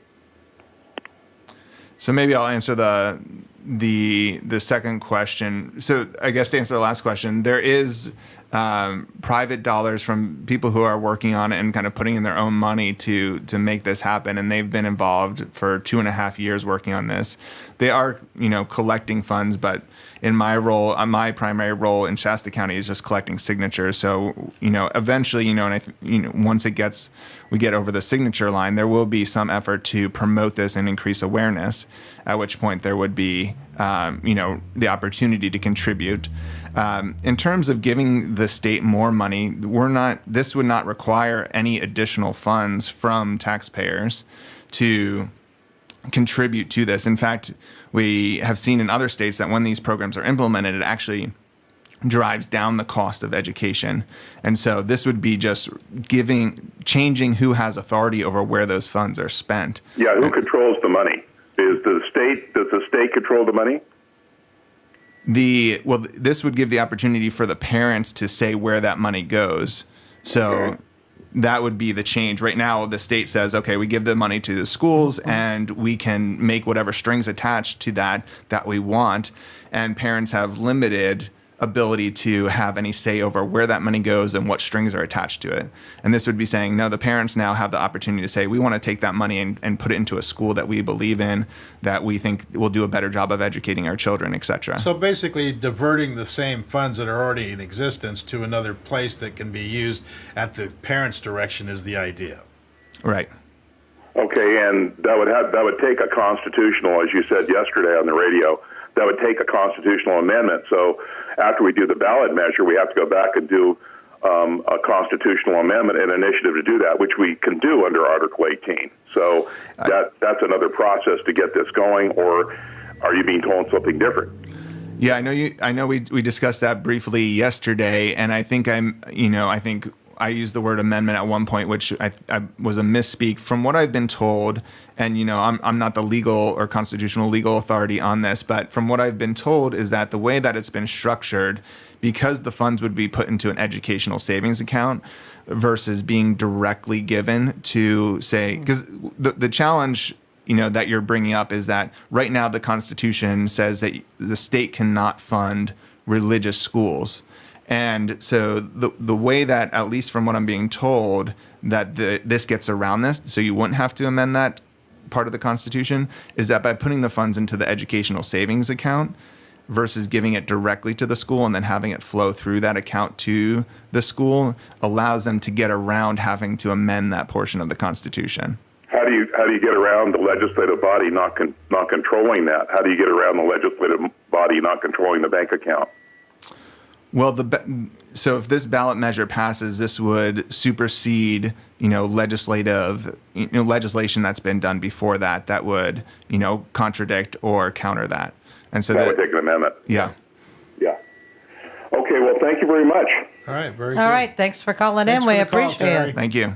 So maybe I'll answer the second question. So I guess to answer the last question, there is private dollars from people who are working on it and kind of putting in their own money to make this happen. And they've been involved for 2.5 years working on this. They are, collecting funds, but in my role, my primary role in Shasta County is just collecting signatures. So, eventually, once we get over the signature line, there will be some effort to promote this and increase awareness, at which point there would be, the opportunity to contribute. In terms of giving the state more money, this would not require any additional funds from taxpayers to contribute to this. In fact, we have seen in other states that when these programs are implemented, it actually drives down the cost of education. And so this would be just changing who has authority over where those funds are spent. Yeah, who controls the money? Does the state control the money? This would give the opportunity for the parents to say where that money goes. So that would be the change. Right now, the state says, okay, we give the money to the schools and we can make whatever strings attached to that we want. And parents have limited ability to have any say over where that money goes and what strings are attached to it. And this would be saying, no, the parents now have the opportunity to say, we want to take that money and put it into a school that we believe in, that we think will do a better job of educating our children, etc. So basically diverting the same funds that are already in existence to another place that can be used at the parents' direction is the idea. Right. Okay, and that would take a constitutional, as you said yesterday on the radio, that would take a constitutional amendment. So after we do the ballot measure, we have to go back and do a constitutional amendment and initiative to do that, which we can do under Article 18. So that's another process to get this going, or are you being told something different? Yeah, I know we discussed that briefly yesterday, and I think I used the word amendment at one point, which I was a misspeak. From what I've been told, and I'm not the legal or constitutional legal authority on this, but from what I've been told is that the way that it's been structured, because the funds would be put into an educational savings account versus being directly given to, say, because the challenge that you're bringing up is that right now the Constitution says that the state cannot fund religious schools. And so the way that, at least from what I'm being told, that this gets around this, so you wouldn't have to amend that part of the Constitution, is that by putting the funds into the educational savings account versus giving it directly to the school and then having it flow through that account to the school allows them to get around having to amend that portion of the Constitution. How do you get around the legislative body not controlling that? How do you get around the legislative body not controlling the bank account? Well, so if this ballot measure passes, this would supersede, legislation that's been done before that would, contradict or counter that. And so that would take an amendment. Yeah. Yeah. Okay. Well, thank you very much. All right. Very good. All right. Thanks for calling in. We appreciate it. Thank you.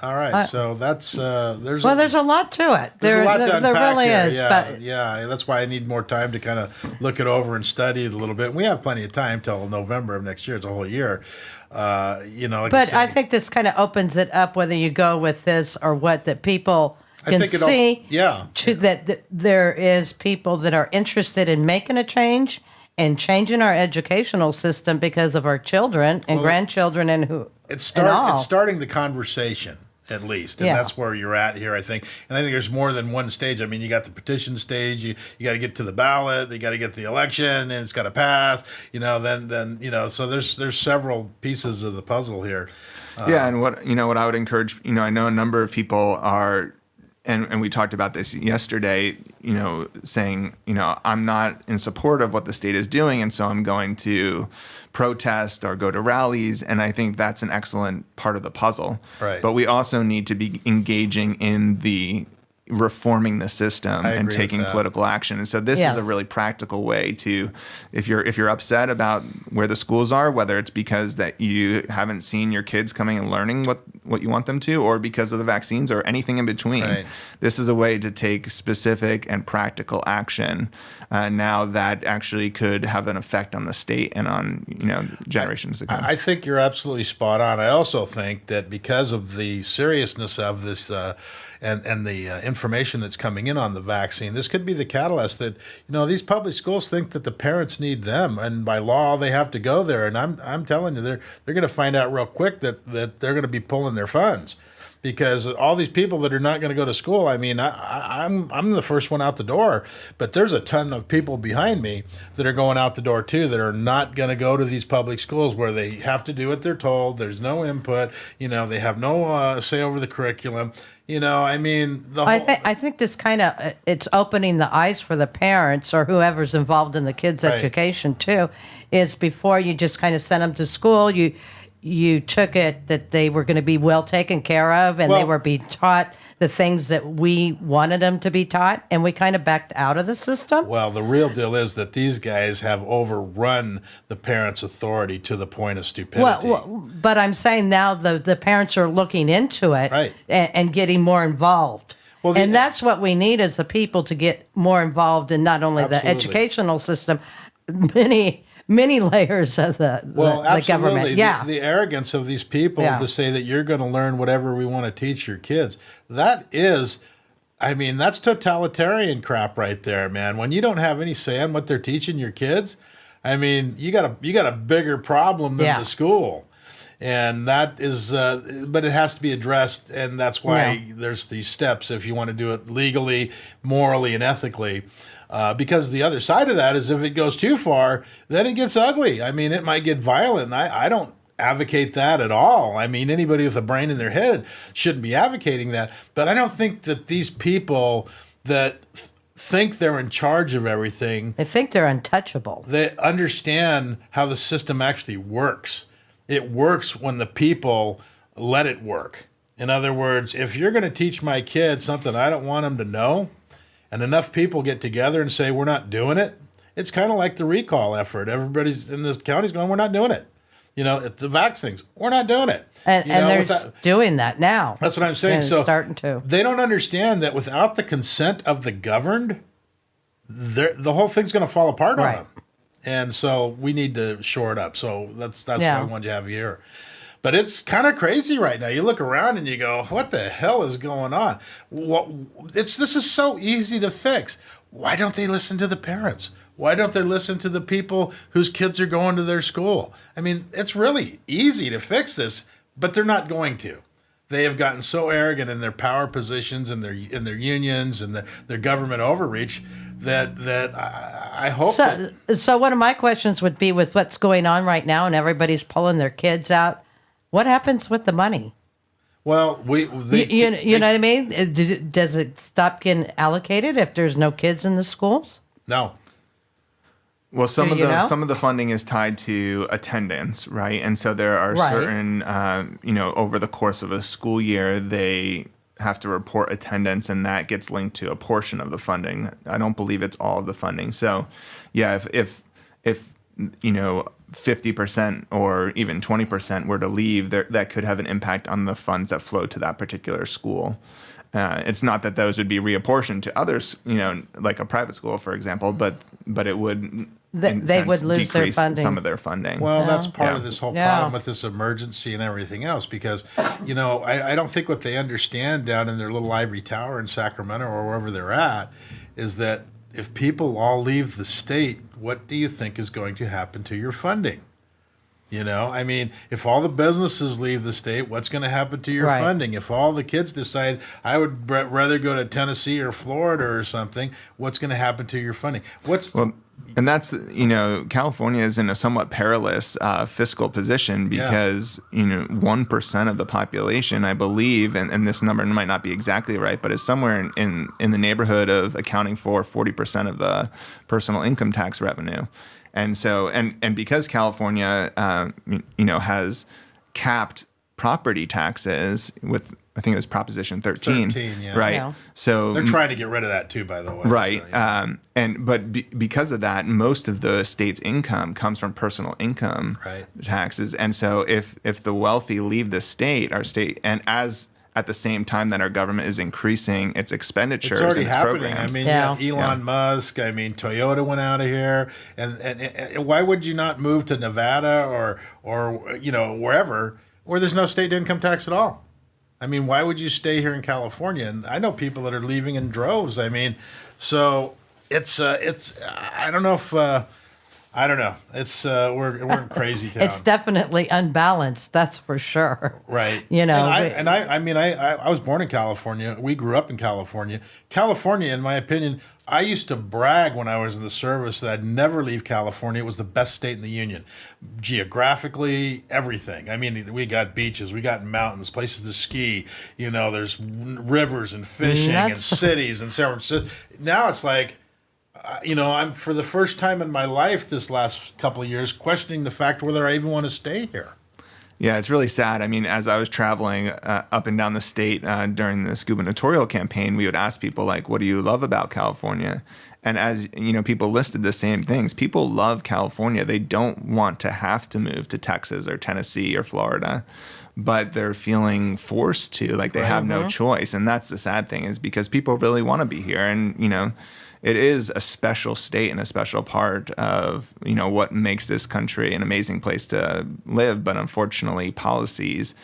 All right, so that's there's there's a lot to it. There's a lot to there unpack really here. is. Yeah, But yeah, that's why I need more time to kind of look it over and study it a little bit. And we have plenty of time till November of next year. It's a whole year. Like but I think this kind of opens it up, whether you go with this or what, that people can see. That there is people that are interested in making a change and changing our educational system because of our children and grandchildren and who. It's starting the conversation. At least, and that's where you're at here, I think. And I think there's more than one stage. I mean, you got the petition stage. You got to get to the ballot. You got to get the election, and it's got to pass. Then So there's several pieces of the puzzle here. And what I would encourage. I know a number of people are. And we talked about this yesterday, saying, I'm not in support of what the state is doing, and so I'm going to protest or go to rallies. And I think that's an excellent part of the puzzle. Right. But we also need to be engaging in the reforming the system and taking political action. And so this is a really practical way to, if you're upset about where the schools are, whether it's because that you haven't seen your kids coming and learning what you want them to, or because of the vaccines or anything in between, this is a way to take specific and practical action now that actually could have an effect on the state and on generations to come. I think you're absolutely spot on. I also think that because of the seriousness of this and the information that's coming in on the vaccine, this could be the catalyst that, these public schools think that the parents need them, and by law they have to go there. And I'm telling you, they're going to find out real quick that they're going to be pulling their funds, because all these people that are not going to go to school. I mean, I'm the first one out the door, but there's a ton of people behind me that are going out the door too, that are not going to go to these public schools where they have to do what they're told. There's no input. They have no say over the curriculum. I think this kind of, it's opening the eyes for the parents or whoever's involved in the kids' education too. Is before you just kind of sent them to school, you took it that they were going to be well taken care of, and they were being taught the things that we wanted them to be taught, and we kind of backed out of the system. Well, the real deal is that these guys have overrun the parents' authority to the point of stupidity. But I'm saying now the parents are looking into it and getting more involved. And that's what we need as the people, to get more involved in not only the educational system, many layers of the government. Yeah. The arrogance of these people to say that you're going to learn whatever we want to teach your kids. That's totalitarian crap right there, man. When you don't have any say on what they're teaching your kids, you got a bigger problem than the school. And that is, but it has to be addressed, and that's why there's these steps if you want to do it legally, morally, and ethically. Because the other side of that is, if it goes too far, then it gets ugly. It might get violent. I don't advocate that at all. Anybody with a brain in their head shouldn't be advocating that. But I don't think that these people that think they're in charge of everything, they think they're untouchable. They understand how the system actually works. It works when the people let it work. In other words, if you're going to teach my kids something I don't want them to know, and enough people get together and say, we're not doing it, it's kind of like the recall effort. Everybody's in this county's going, we're not doing it. The vaccines, we're not doing it. And they're doing that now. That's what I'm saying. So starting to. They don't understand that without the consent of the governed, the whole thing's going to fall apart on them. And so we need to shore it up. So that's why I wanted to have you here. But it's kind of crazy right now. You look around and you go, what the hell is going on? This is so easy to fix. Why don't they listen to the parents? Why don't they listen to the people whose kids are going to their school? It's really easy to fix this, but they're not going to. They have gotten so arrogant in their power positions and in their unions and their government overreach that I hope. So one of my questions would be, with what's going on right now and everybody's pulling their kids out, what happens with the money? Well, you know what I mean? Does it stop getting allocated if there's no kids in the schools? No. Well, some of the funding is tied to attendance, right? And so there are certain, over the course of a school year, they have to report attendance, and that gets linked to a portion of the funding. I don't believe it's all of the funding. So, yeah, if 50% or even 20% were to leave, that could have an impact on the funds that flow to that particular school. It's not that those would be reapportioned to others, like a private school, for example, but it would. They would lose their funding. Some of their funding. Well, that's part of this whole problem with this emergency and everything else, because, I don't think what they understand down in their little ivory tower in Sacramento or wherever they're at is that if people all leave the state, what do you think is going to happen to your funding? If all the businesses leave the state, what's going to happen to your funding? If all the kids decide, I would rather go to Tennessee or Florida or something, what's going to happen to your funding? And that's, California is in a somewhat perilous fiscal position because, 1% of the population, I believe, and this number might not be exactly right, but is somewhere in the neighborhood of accounting for 40% of the personal income tax revenue. And so, and because California, has capped property taxes with, I think it was Proposition 13, right? Yeah. So they're trying to get rid of that too, by the way. Right. So, yeah. But because of that, most of the state's income comes from personal income taxes. And so if the wealthy leave the state, our state, and at the same time that our government is increasing its expenditures, it's already and its happening. programs. You have Elon Musk. Toyota went out of here, and why would you not move to Nevada or wherever where there's no state income tax at all? Why would you stay here in California? And I know people that are leaving in droves. So it's I don't know if I don't know. It's we're in crazy town. It's definitely unbalanced. That's for sure. Right. I was born in California. We grew up in California. California, in my opinion, I used to brag when I was in the service that I'd never leave California. It was the best state in the union. Geographically, everything. We got beaches, we got mountains, places to ski. There's rivers and fishing and cities and San Francisco. Now it's like, I'm for the first time in my life this last couple of years questioning the fact whether I even want to stay here. Yeah, it's really sad. As I was traveling up and down the state during this gubernatorial campaign, we would ask people, like, what do you love about California? And as people listed the same things. People love California. They don't want to have to move to Texas or Tennessee or Florida, but they're feeling forced to, like they have no choice. And that's the sad thing, is because people really want to be here. And, it is a special state and a special part of, what makes this country an amazing place to live. But unfortunately, policies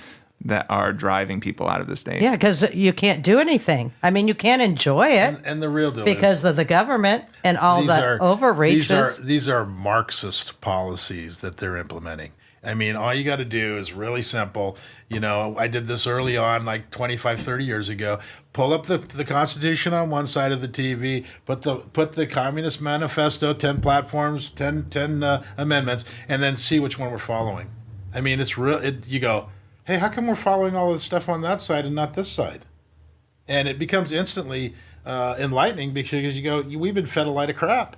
that are driving people out of the state. Yeah, because you can't do anything. You can't enjoy it. And the real deal because of the government and all the overreaches. These are Marxist policies that they're implementing. All you got to do is really simple. I did this early on, like 25, 30 years ago. Pull up the Constitution on one side of the TV, put the Communist Manifesto, 10 platforms, 10 amendments, and then see which one we're following. It's real. You go, hey, how come we're following all this stuff on that side and not this side? And it becomes instantly enlightening because you go, we've been fed a lot of crap.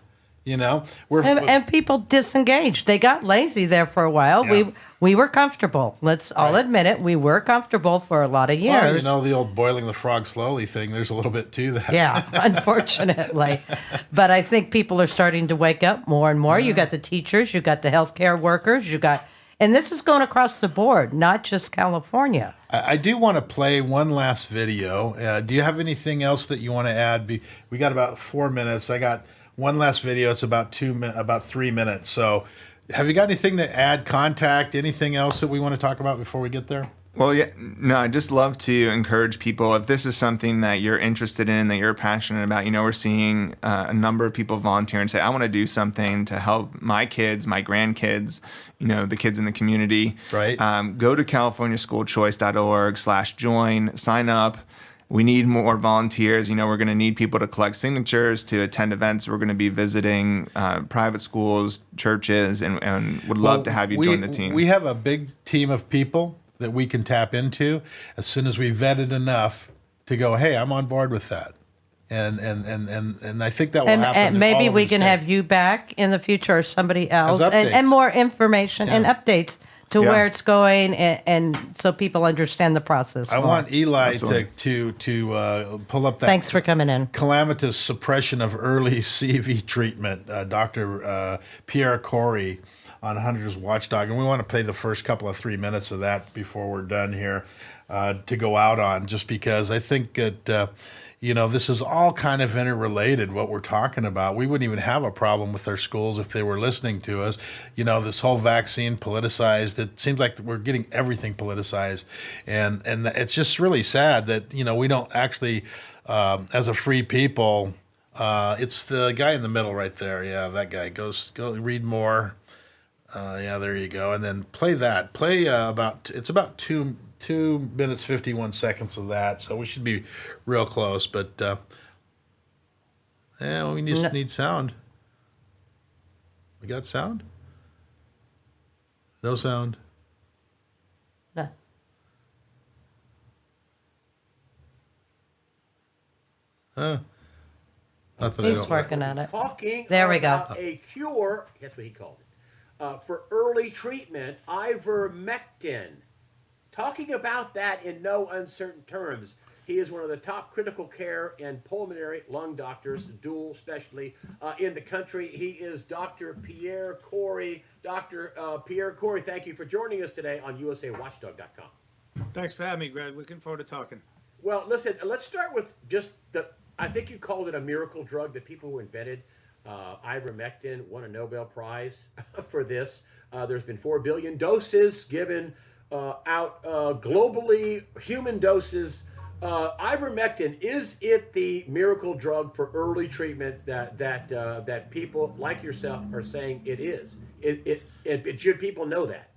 And people disengaged. They got lazy there for a while. Yeah. We were comfortable. Let's all admit it. We were comfortable for a lot of years. Well, the old boiling the frog slowly thing. There's a little bit to that. Yeah, unfortunately. But I think people are starting to wake up more and more. You got the teachers, you got the healthcare workers, and this is going across the board, not just California. I do want to play one last video. Do you have anything else that you want to add? We got about 4 minutes. I got one last video. It's about 3 minutes. So have you got anything to add, contact, anything else that we want to talk about before we get there? Well, yeah, no, I just love to encourage people, if this is something that you're interested in, that you're passionate about, we're seeing a number of people volunteer and say, I want to do something to help my kids, my grandkids, the kids in the community. Right. Go to californiaschoolchoice.org/join, sign up. We need more volunteers. We're going to need people to collect signatures, to attend events. We're going to be visiting private schools, churches, and would love to have you join the team. We have a big team of people that we can tap into as soon as we vetted enough to go, hey, I'm on board with that. And I think that will happen. And maybe we can have you back in the future or somebody else and more information and updates to where it's going, and so people understand the process. I want Eli to pull up that. Thanks for coming in. Calamitous suppression of early CV treatment, Dr. Pierre Corey. Hunters Watchdog, and we want to play the first couple of 3 minutes of that before we're done here to go out on, just because I think that this is all kind of interrelated, what we're talking about. We wouldn't even have a problem with our schools if they were listening to us. This whole vaccine politicized, it seems like we're getting everything politicized. And it's just really sad that, we don't actually, as a free people, it's the guy in the middle right there. Yeah, that guy. Go read more. Yeah, there you go. And then play that. Play it's about 2 minutes, 51 seconds of that. So we should be real close. But, we just need sound. We got sound? No sound. No. Huh. He's working on it. Talking there we go. About a cure, that's what he called it, for early treatment, ivermectin. Talking about that in no uncertain terms. He is one of the top critical care and pulmonary lung doctors, dual specialty, in the country. He is Dr. Pierre Kory. Dr. Pierre Kory, thank you for joining us today on USAWatchdog.com. Thanks for having me, Greg. Looking forward to talking. Well, listen, let's start with just I think you called it a miracle drug. The people who invented ivermectin won a Nobel Prize for this. There's been 4 billion doses given out globally, human doses. Ivermectin, is it the miracle drug for early treatment that people like yourself are saying it is? It should people know that?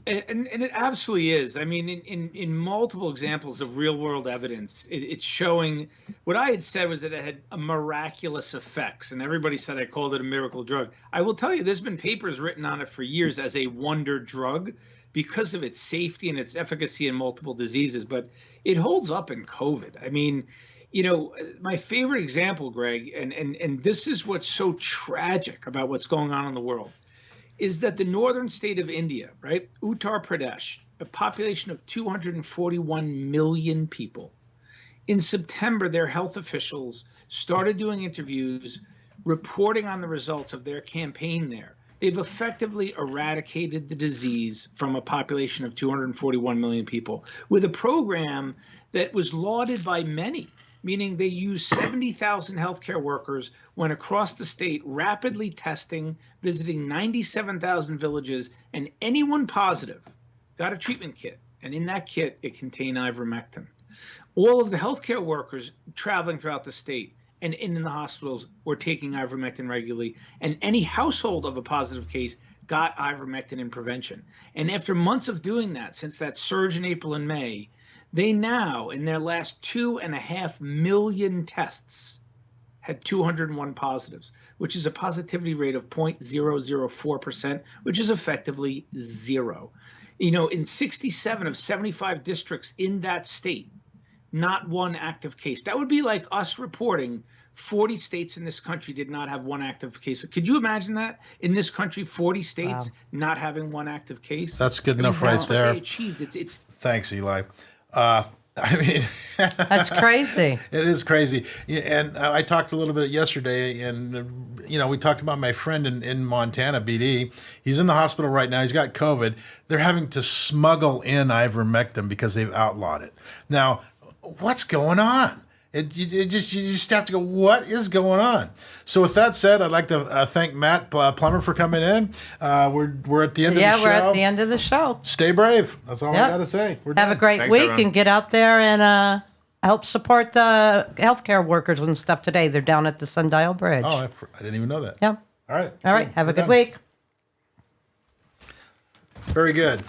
And it absolutely is. I mean, in multiple examples of real world evidence, it's showing what I had said was that it had a miraculous effects, and everybody said I called it a miracle drug. I will tell you, there's been papers written on it for years as a wonder drug because of its safety and its efficacy in multiple diseases, but it holds up in COVID. I mean, my favorite example, Greg, and this is what's so tragic about what's going on in the world, is that the northern state of India, right, Uttar Pradesh, a population of 241 million people. In September, their health officials started doing interviews, reporting on the results of their campaign there. They've effectively eradicated the disease from a population of 241 million people with a program that was lauded by many, meaning they used 70,000 healthcare workers, went across the state rapidly testing, visiting 97,000 villages, and anyone positive got a treatment kit. And in that kit, it contained ivermectin. All of the healthcare workers traveling throughout the state and in the hospitals were taking ivermectin regularly. And any household of a positive case got ivermectin in prevention. And after months of doing that, since that surge in April and May, they now, in their last 2.5 million tests, had 201 positives, which is a positivity rate of 0.004%, which is effectively zero. In 67 of 75 districts in that state, not one active case. That would be like us reporting 40 states in this country did not have one active case. Could you imagine that? In this country, 40 states not having one active case? That's good enough right there. What they achieved. It's Thanks, Eli. That's crazy. It is crazy. And I talked a little bit yesterday, and we talked about my friend in Montana, BD. He's in the hospital right now. He's got COVID. They're having to smuggle in ivermectin because they've outlawed it. Now, what's going on? You just have to go, what is going on? So with that said, I'd like to thank Matt Plummer for coming in. We're at the end of the show. Yeah, we're at the end of the show. Stay brave. That's all I got to say. We're Have done. a great Thanks, week everyone. and get out there and help support the healthcare workers and stuff today. They're down at the Sundial Bridge. Oh, I didn't even know that. Yeah. All right. All right. Have a good done. week. Very good.